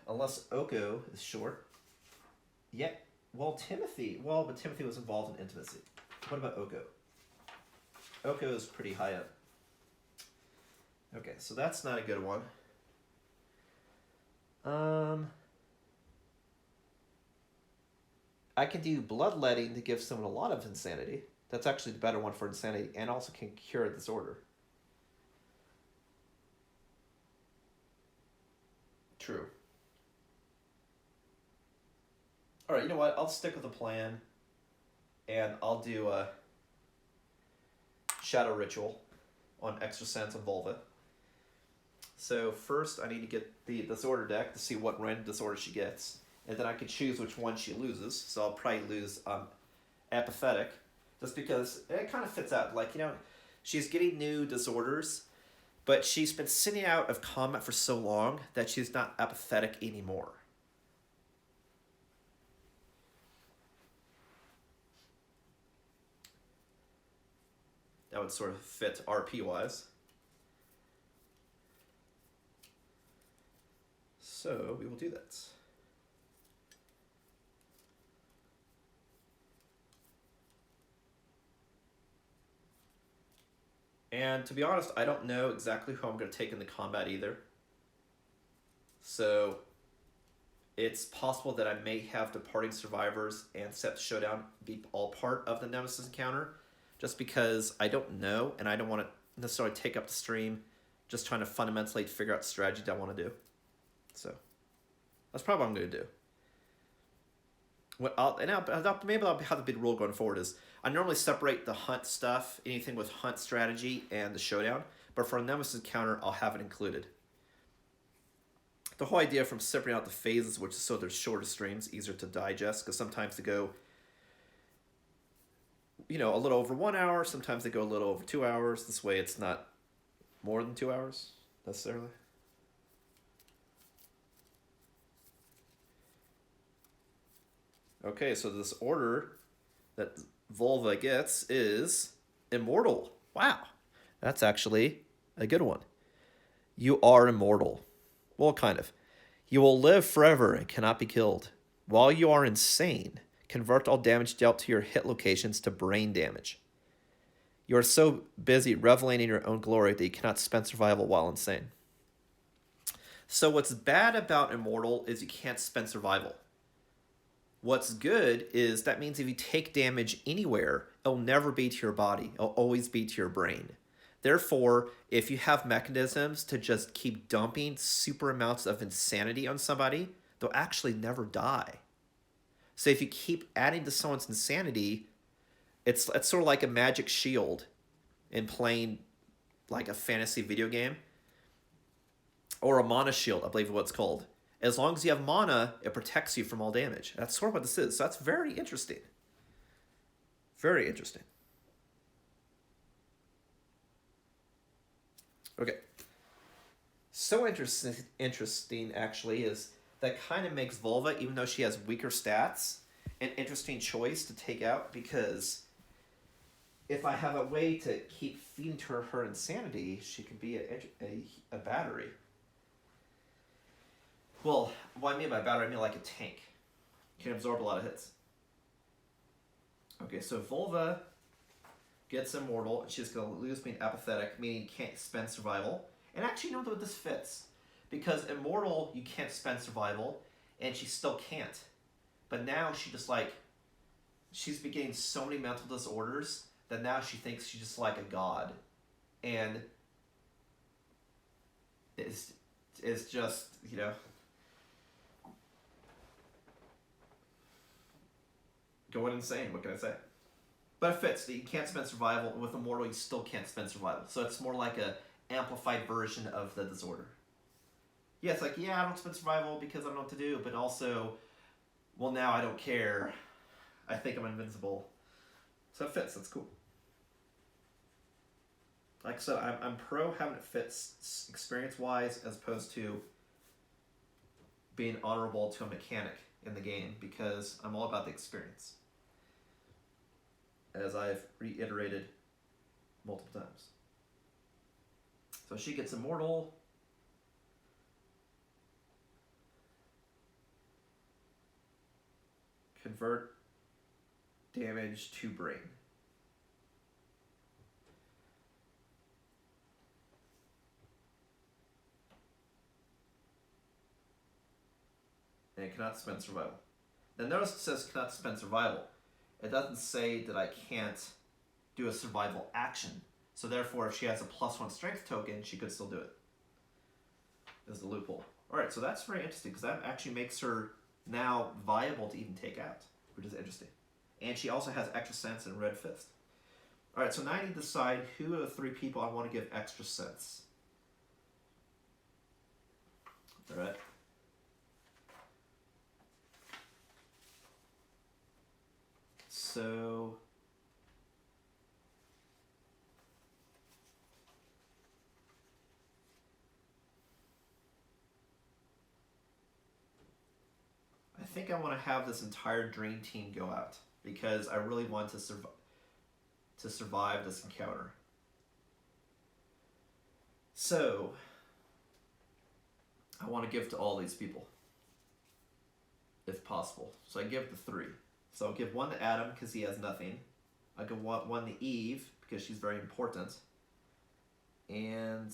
Unless Oko is short. Yeah. Well, Timothy. Well, but Timothy was involved in intimacy. What about Oko? Oko is pretty high up. Okay, so that's not a good one. I can do bloodletting to give someone a lot of insanity. That's actually the better one for insanity, and also can cure a disorder. True. All right, you know what? I'll stick with the plan, and I'll do a Shadow Ritual on Extra Sense and Volva. So first, I need to get the disorder deck to see what random disorder she gets, and then I can choose which one she loses. So I'll probably lose Apathetic, just because it kind of fits out. Like, you know, she's getting new disorders, but she's been sitting out of combat for so long that she's not apathetic anymore. That would sort of fit RP-wise. So we will do that. And to be honest, I don't know exactly who I'm going to take into combat either. So it's possible that I may have Departing Survivors and Set Showdown be all part of the Nemesis Encounter, just because I don't know, and I don't want to necessarily take up the stream just trying to fundamentally figure out the strategy that I want to do. So that's probably what I'm going to do. Maybe I'll have the big rule going forward is I normally separate the hunt stuff, anything with hunt strategy, and the showdown, but for a Nemesis Encounter, I'll have it included. The whole idea from separating out the phases, which is so they're shorter streams, easier to digest, because sometimes they go, you know, a little over 1 hour, sometimes they go a little over 2 hours. This way it's not more than 2 hours, necessarily. Okay, so this order that Volva gets is Immortal. Wow, that's actually a good one. You are immortal. Well, kind of. You will live forever and cannot be killed. While you are insane, convert all damage dealt to your hit locations to brain damage. You are so busy reveling in your own glory that you cannot spend survival while insane. So what's bad about Immortal is you can't spend survival. What's good is that means if you take damage anywhere, it'll never be to your body. It'll always be to your brain. Therefore, if you have mechanisms to just keep dumping super amounts of insanity on somebody, they'll actually never die. So if you keep adding to someone's insanity, it's sort of like a magic shield in playing like a fantasy video game. Or a mana shield, I believe is what it's called. As long as you have mana, it protects you from all damage. That's sort of what this is. So that's very interesting. Very interesting. Okay. So interesting actually is that kind of makes Volva, even though she has weaker stats, an interesting choice to take out, because if I have a way to keep feeding to her insanity, she can be a battery. Well, what I mean by battery, I mean like a tank. Can absorb a lot of hits. Okay, so Volva gets Immortal, and she's going to lose being apathetic, meaning can't spend survival. And actually, you know what this fits? Because Immortal, you can't spend survival, and she still can't. But now she just like, she's beginning so many mental disorders that now she thinks she's just like a god. And it's just, you know, going insane, what can I say? But it fits. You can't spend survival, and with Immortal, you still can't spend survival. So it's more like a amplified version of the disorder. Yeah, it's like, yeah, I don't spend survival because I don't know what to do, but also, well, now I don't care. I think I'm invincible. So it fits. That's cool. Like I said, I'm pro having it fit experience-wise as opposed to being honorable to a mechanic in the game, because I'm all about the experience. as I've reiterated multiple times. So she gets immortal. Convert damage to brain. And cannot spend survival. Now notice it says cannot spend survival. It doesn't say that I can't do a survival action. So therefore, if she has a +1 strength token, she could still do it. This is the loophole. Alright, so that's very interesting, because that actually makes her now viable to even take out, which is interesting. And she also has extra sense and red fist. Alright, so now I need to decide who of the 3 people I want to give extra sense. Alright. So I think I want to have this entire dream team go out because I really want to survive this encounter. So I want to give to all these people if possible. So I give the 3. So I'll give 1 to Adam because he has nothing. I'll give 1 to Eve because she's very important. And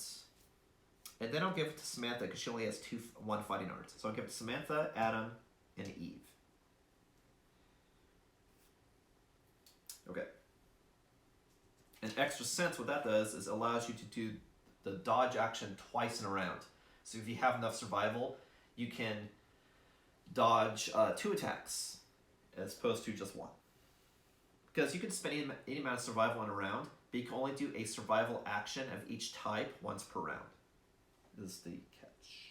then I'll give it to Samantha because she only has 1 fighting art. So I'll give it to Samantha, Adam, and Eve. Okay. And extra sense, what that does is allows you to do the dodge action twice in a round. So if you have enough survival, you can dodge 2 attacks as opposed to just 1. Because you can spend any amount of survival in a round, but you can only do a survival action of each type once per round. This is the catch.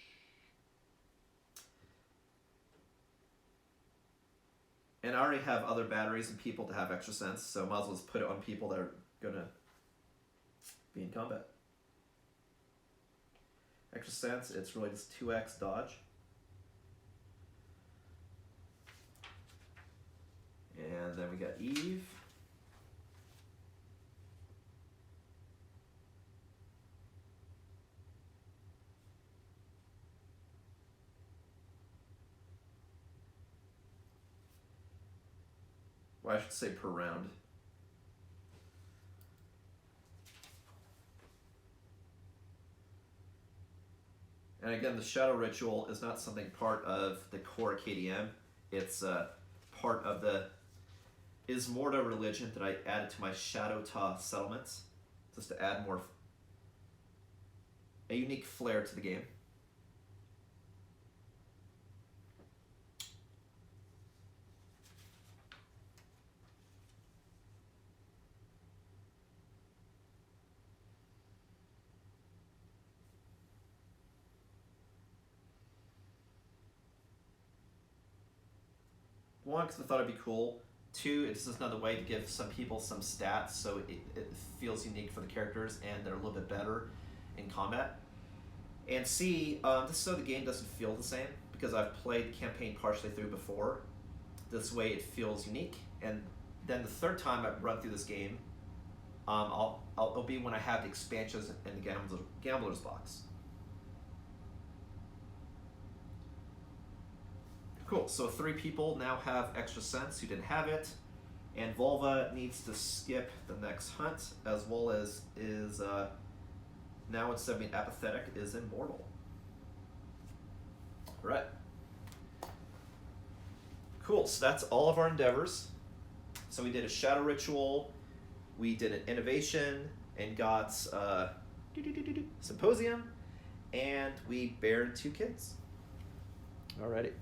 And I already have other batteries and people to have extra sense, so I might as well just put it on people that are going to be in combat. Extra sense, it's really just 2x dodge. And then we got Eve. Well, I should say per round. And again, the Shadow Ritual is not something part of the core KDM. It's part of the Ismortah religion that I added to my Showdown settlements, just to add more a unique flair to the game. One, because I thought it'd be cool. 2, it's just another way to give some people some stats so it feels unique for the characters and they're a little bit better in combat. And C, just so the game doesn't feel the same, because I've played the campaign partially through before. This way it feels unique. And then the 3rd time I run through this game, it'll be when I have the expansions in the Gambler's box. Cool, so 3 people now have extra sense who didn't have it, and Volva needs to skip the next hunt, as well as is, now instead of being apathetic, is immortal. Alright. Cool, so that's all of our endeavors. So we did a Shadow Ritual, we did an Innovation, and got Symposium, and we bared 2 kids. Alrighty.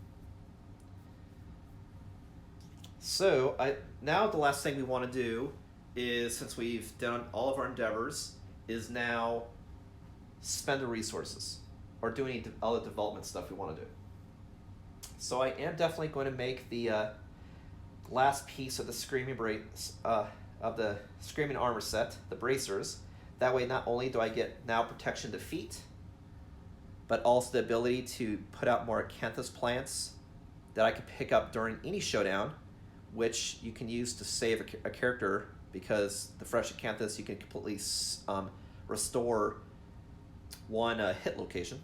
So now the last thing we want to do is, since we've done all of our endeavors, is now spend the resources or do any other development stuff we want to do. So I am definitely going to make the last piece of the Screaming Armor set, the bracers. That way, not only do I get now protection to feet, but also the ability to put out more acanthus plants that I can pick up during any showdown, which you can use to save a character because the fresh acanthus you can completely restore one hit location.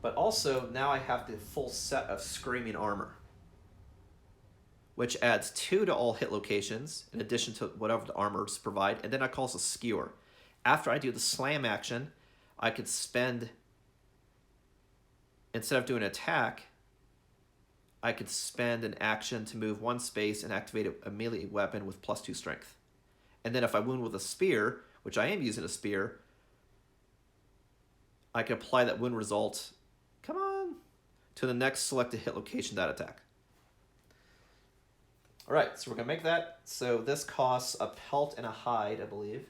But also now I have the full set of Screaming Armor, which adds 2 to all hit locations in addition to whatever the armors provide, and then I call this a Skewer. After I do the slam action, I could spend, instead of doing an attack, I could spend an action to move 1 space and activate a melee weapon with +2 strength. And then if I wound with a spear, which I am using a spear, I can apply that wound result, come on, to the next selected hit location that attack. All right, so we're going to make that. So this costs a pelt and a hide, I believe.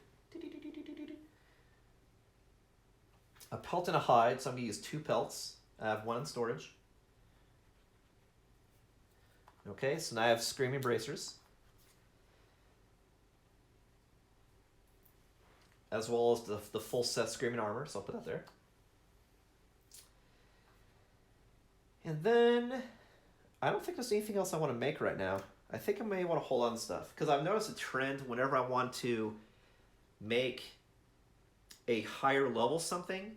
A pelt and a hide, so I'm going to use 2 pelts. I have 1 in storage. Okay, so now I have Screaming Bracers, as well as the full set Screaming Armor, so I'll put that there. And then, I don't think there's anything else I want to make right now. I think I may want to hold on to stuff, because I've noticed a trend whenever I want to make a higher level something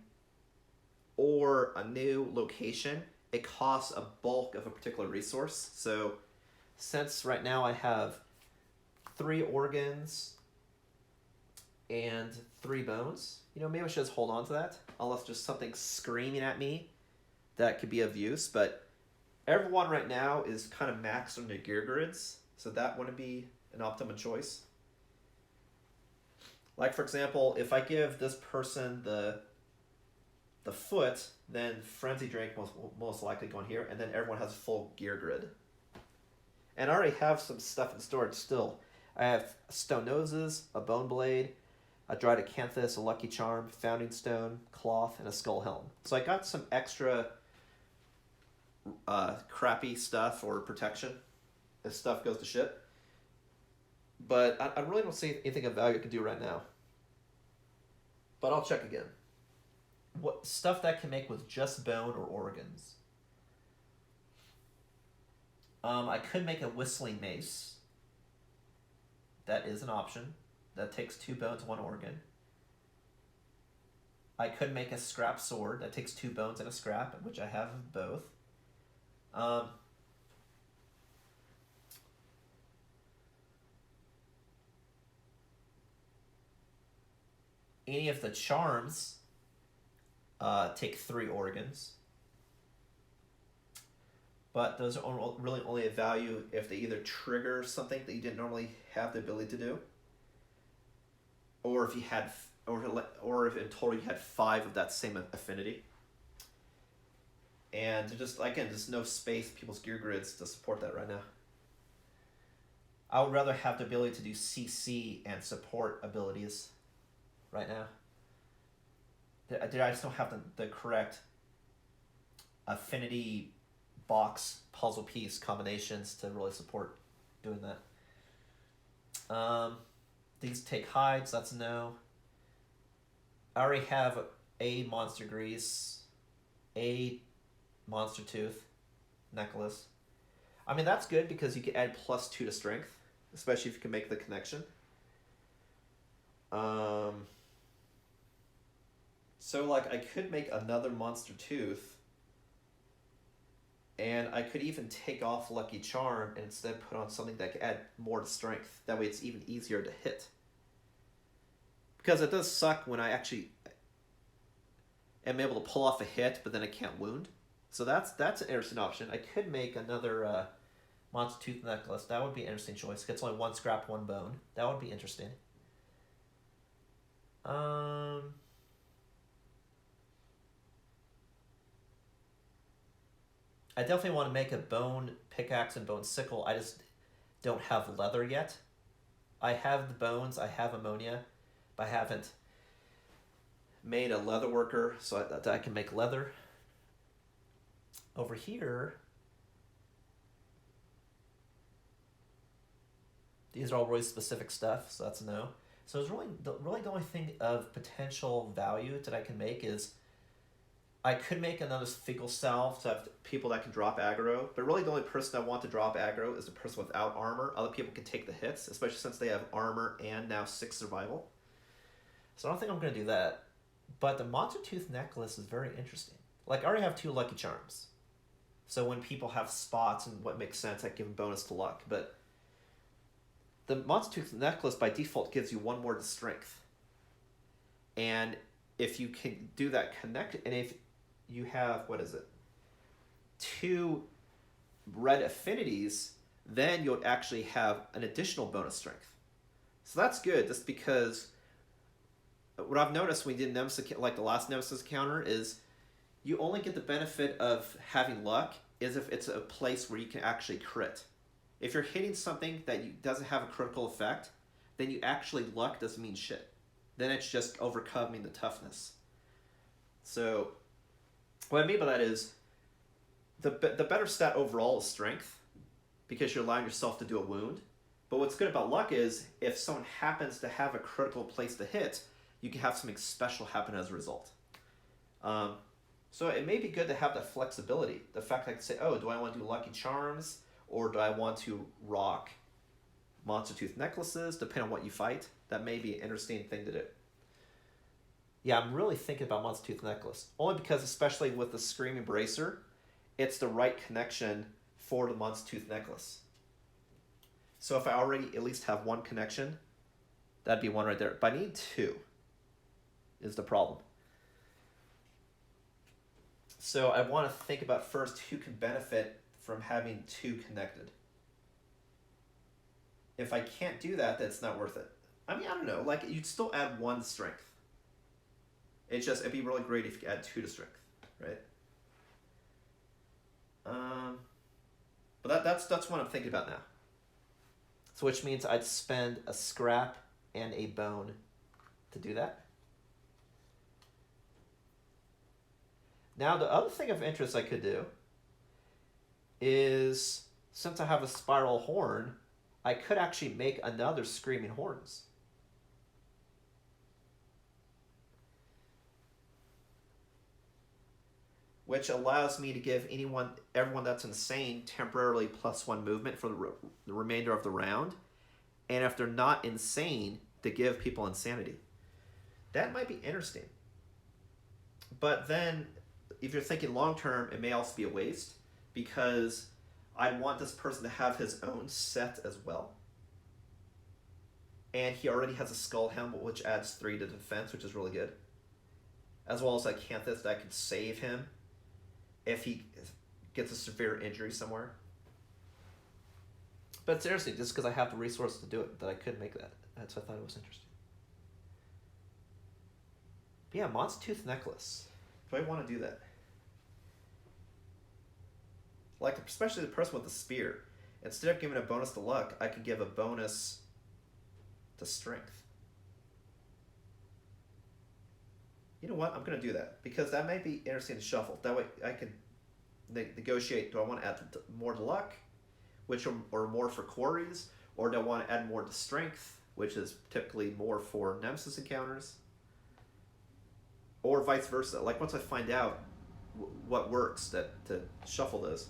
or a new location, it costs a bulk of a particular resource. So since right now I have 3 organs and 3 bones, maybe I should just hold on to that, unless there's something screaming at me that could be of use. But everyone right now is kind of maxed on their gear grids, so that wouldn't be an optimum choice. Like, for example, if I give this person the foot, then Frenzy Drink most likely go in here, and then everyone has a full gear grid. And I already have some stuff in storage still. I have Stone Noses, a Bone Blade, a Dried Acanthus, a Lucky Charm, Founding Stone, Cloth, and a Skull Helm. So I got some extra crappy stuff or protection if stuff goes to shit. But I really don't see anything of value I can do right now. But I'll check again. What stuff that I can make with just bone or organs? I could make a Whistling Mace. That is an option. That takes 2 bones, 1 organ. I could make a Scrap Sword. That takes 2 bones and a scrap, which I have both. Any of the charms take 3 organs. But those are really only of value if they either trigger something that you didn't normally have the ability to do, or if you had, or if in total you had 5 of that same affinity. And just no space in people's gear grids to support that right now. I would rather have the ability to do CC and support abilities right now. I just don't have the correct affinity box puzzle piece combinations to really support doing that. These take hides, that's a no. I already have a Monster Grease, a Monster Tooth necklace. I mean, that's good because you can add +2 to strength, especially if you can make the connection. So, I could make another Monster Tooth, and I could even take off Lucky Charm and instead put on something that could add more to strength. That way it's even easier to hit. Because it does suck when I actually am able to pull off a hit, but then I can't wound. So that's an interesting option. I could make another Monster Tooth necklace. That would be an interesting choice. It's only 1 scrap, 1 bone. That would be interesting. I definitely want to make a bone pickaxe and bone sickle. I just don't have leather yet. I have the bones, I have ammonia, but I haven't made a leather worker so that I can make leather. Over here, these are all really specific stuff, so that's a no. So it's really the only thing of potential value that I can make is I could make another fecal salve to have people that can drop aggro, but really the only person I want to drop aggro is the person without armor. Other people can take the hits, especially since they have armor and now 6 survival. So I don't think I'm going to do that. But the Monster Tooth Necklace is very interesting. Like, I already have 2 Lucky Charms. So when people have spots and what makes sense, I give them bonus to luck. But the Monster Tooth Necklace by default gives you 1 more to strength. And if you can do that connect, and if you have, 2 red affinities, then you'll actually have an additional bonus strength. So that's good, just because what I've noticed when we did Nemesis, like the last Nemesis Encounter, is you only get the benefit of having luck is if it's a place where you can actually crit. If you're hitting something that doesn't have a critical effect, then you actually luck doesn't mean shit. Then it's just overcoming the toughness. So what I mean by that is the better stat overall is strength, because you're allowing yourself to do a wound. But what's good about luck is if someone happens to have a critical place to hit, you can have something special happen as a result. So it may be good to have that flexibility. The fact that I can say, oh, do I want to do Lucky Charms, or do I want to rock Monster Tooth Necklaces, depending on what you fight? That may be an interesting thing to do. Yeah, I'm really thinking about Monster Tooth Necklace. Only because, especially with the Screaming Bracer, it's the right connection for the Monster Tooth Necklace. So if I already at least have 1 connection, that'd be 1 right there. But I need 2 is the problem. So I want to think about first who can benefit from having 2 connected. If I can't do that, that's not worth it. I mean, I don't know. Like, you'd still add 1 strength. It's just, it'd be really great if you add 2 to strength, right? But that's what I'm thinking about now. So which means I'd spend a scrap and a bone to do that. Now, the other thing of interest I could do is, since I have a spiral horn, I could actually make another Screaming Horns. Which allows me to give everyone that's insane temporarily +1 movement for the remainder of the round. And if they're not insane, to give people insanity. That might be interesting. But then, if you're thinking long term, it may also be a waste, because I want this person to have his own set as well. And he already has a Skull Helmet, which adds 3 to defense, which is really good. As well as Acanthus that could save him if he gets a severe injury somewhere. But seriously, just because I have the resources to do it, that I could make that. That's why I thought it was interesting. But yeah, Monster Tooth Necklace. Do I want to do that? Like, especially the person with the spear. Instead of giving a bonus to luck, I could give a bonus to strength. You know what? I'm going to do that, because that might be interesting to shuffle. That way I can negotiate, do I want to add more to luck, which or more for quarries, or do I want to add more to strength, which is typically more for Nemesis encounters, or vice versa. Like, once I find out what works, to shuffle those.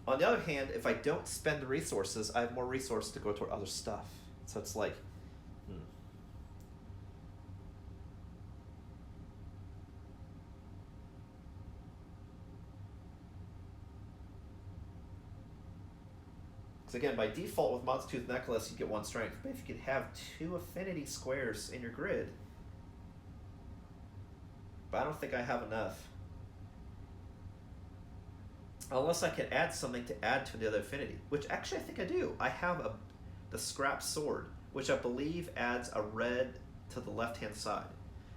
On the other hand, if I don't spend the resources, I have more resources to go toward other stuff. So it's like, Again, by default with Monster Tooth Necklace, you get 1 strength. But if you could have 2 affinity squares in your grid, but I don't think I have enough. Unless I can add something to add to the other affinity, which actually I think I do. I have the Scrap Sword, which I believe adds a red to the left-hand side.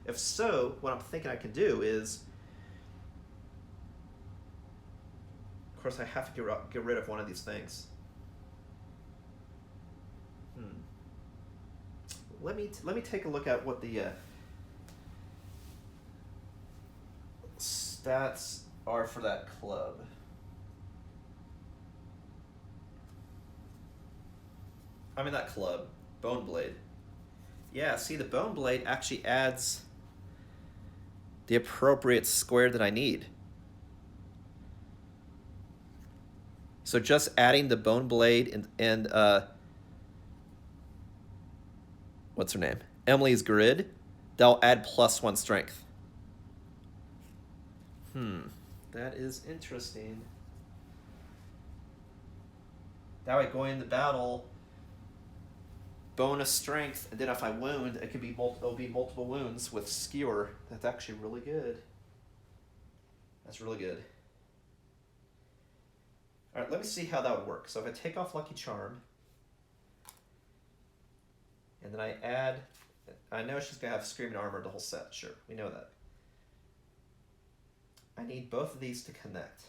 If so, what I'm thinking I can do is, of course, I have to get rid of one of these things. Let me take a look at what the stats are for that club. I mean that club, Bone Blade. Yeah, see, the Bone Blade actually adds the appropriate square that I need. So just adding the bone blade and what's her name? Emily's grid, that'll add +1 strength. That is interesting. That way, going into battle, bonus strength, and then if I wound, it could be it'll be multiple wounds with skewer. That's actually really good. That's really good. All right, let me see how that would work. So if I take off Lucky Charm, and then I add, I know she's gonna have Screaming Armor the whole set. Sure, we know that. I need both of these to connect.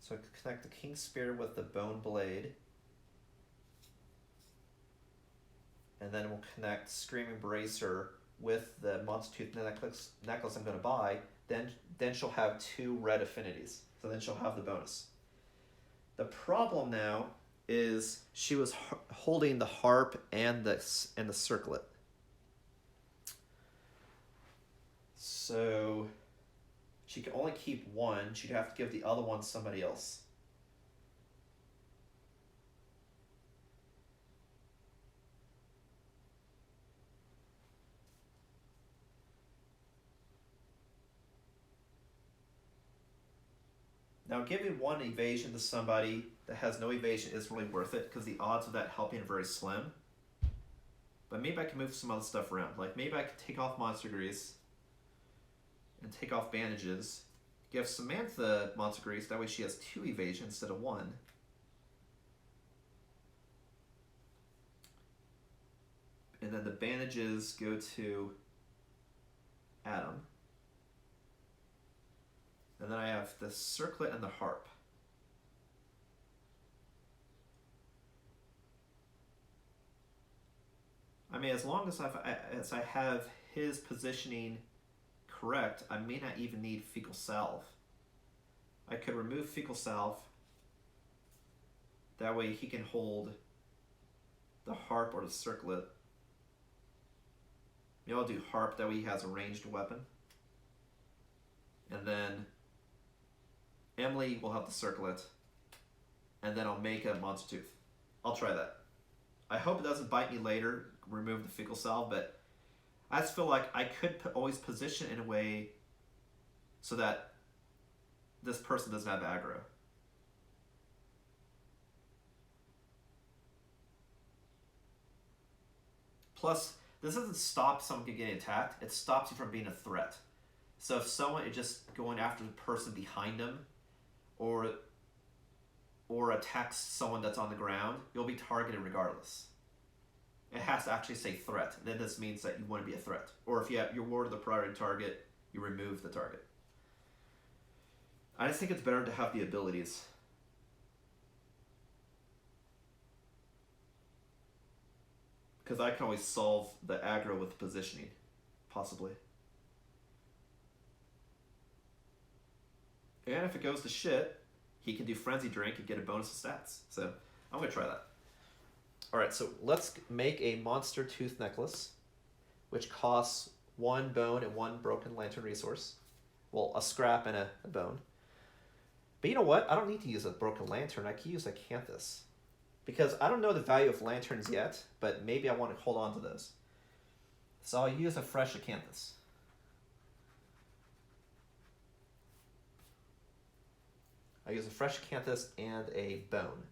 So I connect the King Spear with the Bone Blade. And then we'll connect Screaming Bracer with the Monster Tooth necklace I'm going to buy. Then she'll have 2 red affinities. So then she'll have the bonus. The problem now is she was holding the harp and the circlet. So she can only keep 1. She'd have to give the other one to somebody else. Now, giving 1 evasion to somebody that has no evasion is really worth it because the odds of that helping are very slim. But maybe I can move some other stuff around. Like maybe I could take off Monster Grease and take off Bandages. Give Samantha Monster Grease, that way she has 2 evasion instead of 1. And then the Bandages go to Adam. And then I have the circlet and the harp. I mean, as long as I have his positioning correct, I may not even need Fecal Salve. I could remove Fecal Salve. That way he can hold the harp or the circlet. Maybe I'll do harp, that way he has a ranged weapon. And then Emily will have the circlet, and then I'll make a Monster Tooth. I'll try that. I hope it doesn't bite me later, remove the Fecal Salve, but I just feel like I could always position in a way so that this person doesn't have aggro. Plus, this doesn't stop someone from getting attacked, it stops you from being a threat. So if someone is just going after the person behind them, or attacks someone that's on the ground, you'll be targeted regardless. It has to actually say threat. Then this means that you want to be a threat. Or if you're warded the priority target, you remove the target. I just think it's better to have the abilities. Because I can always solve the aggro with positioning, possibly. And if it goes to shit, he can do Frenzy Drink and get a bonus of stats. So I'm going to try that. Alright, so let's make a Monster Tooth necklace, which costs 1 bone and 1 broken lantern resource. Well, a scrap and a bone. But you know what? I don't need to use a broken lantern. I can use a acanthus. Because I don't know the value of lanterns yet, but maybe I want to hold on to those. So I'll use a fresh acanthus. I use a fresh acanthus and a bone.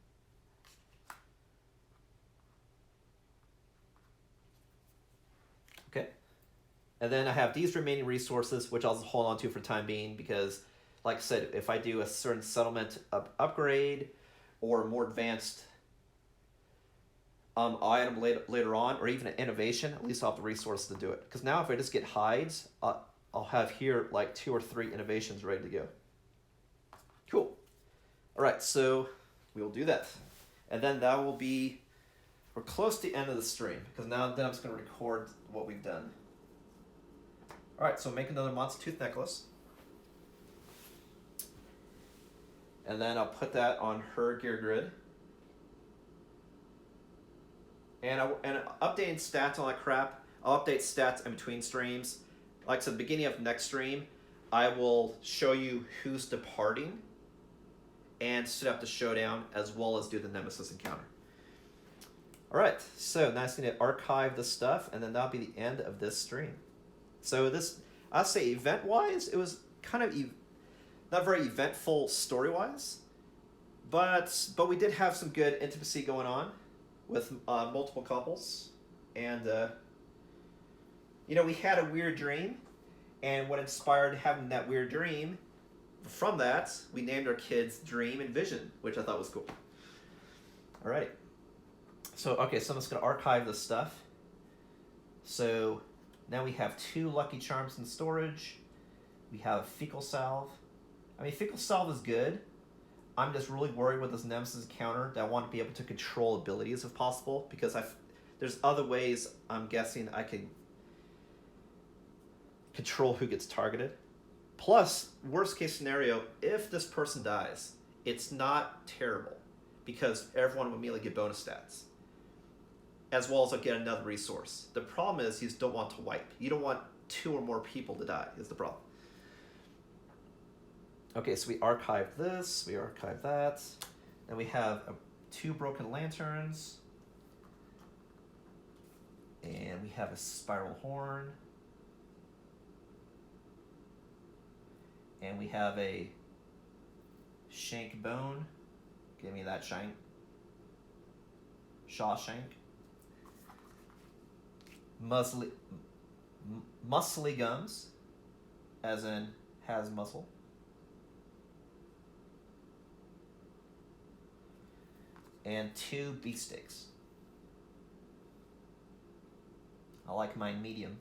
Okay. And then I have these remaining resources, which I'll hold on to for the time being, because, like I said, if I do a certain settlement upgrade or a more advanced item later on, or even an innovation, at least I'll have the resources to do it. Because now if I just get hides, I'll have here like 2 or 3 innovations ready to go. Cool. All right, so we'll do that. And then that will be, we're close to the end of the stream, because then I'm just going to record what we've done. All right, so make another Monster Tooth necklace. And then I'll put that on her gear grid. and updating stats and all that crap. I'll update stats in between streams. Like I said, beginning of next stream, I will show you who's departing and set up the showdown as well as do the Nemesis Encounter. Alright, so now I just need to archive this stuff, and then that'll be the end of this stream. So this, I'll say event-wise, it was kind of not very eventful story-wise, but we did have some good intimacy going on with multiple couples, and you know, we had a weird dream, and what inspired having that weird dream, from that, we named our kids Dream and Vision, which I thought was cool. All right. So, okay, so I'm just going to archive this stuff. So, now we have 2 Lucky Charms in storage. We have Fecal Salve. I mean, Fecal Salve is good. I'm just really worried with this Nemesis Encounter that I want to be able to control abilities if possible, because there's other ways I'm guessing I can control who gets targeted. Plus, worst case scenario, if this person dies, it's not terrible because everyone will immediately get bonus stats, as well as I'll get another resource. The problem is you just don't want to wipe. You don't want 2 or more people to die is the problem. Okay, so we archived this, we archived that. Then we have 2 broken lanterns. And we have a spiral horn. And we have a shank bone. Give me that shank. Shawshank. Muscly gums, as in has muscle. And 2 beefsteaks. I like mine medium.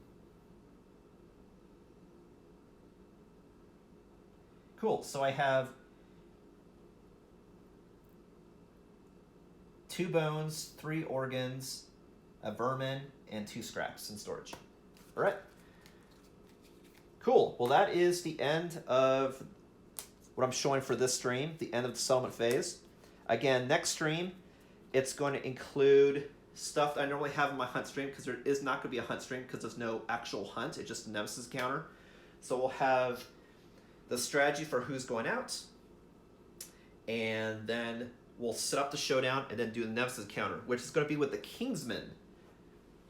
Cool, so I have 2 bones, 3 organs, a vermin, and 2 scraps in storage. All right. Cool, well that is the end of what I'm showing for this stream, the end of the settlement phase. Again, next stream, it's going to include stuff that I normally have in my hunt stream, because there is not going to be a hunt stream because there's no actual hunt, it's just a Nemesis Encounter. So we'll have the strategy for who's going out, and then we'll set up the showdown and then do the Nemesis Encounter, which is going to be with the Kingsman,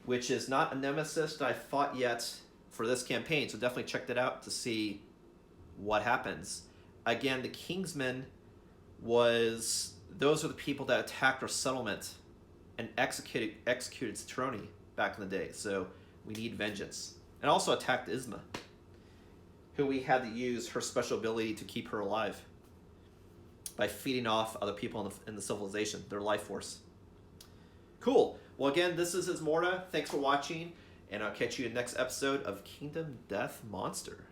which is not a Nemesis that I fought yet for this campaign, so definitely check that out to see what happens. Again, the Kingsman those are the people that attacked our settlement and executed Citroni back in the day, so we need vengeance. And also attacked Isma, who we had to use her special ability to keep her alive by feeding off other people in the civilization, their life force. Cool. Well, again, this is Ismortah. Thanks for watching, and I'll catch you in the next episode of Kingdom Death Monster.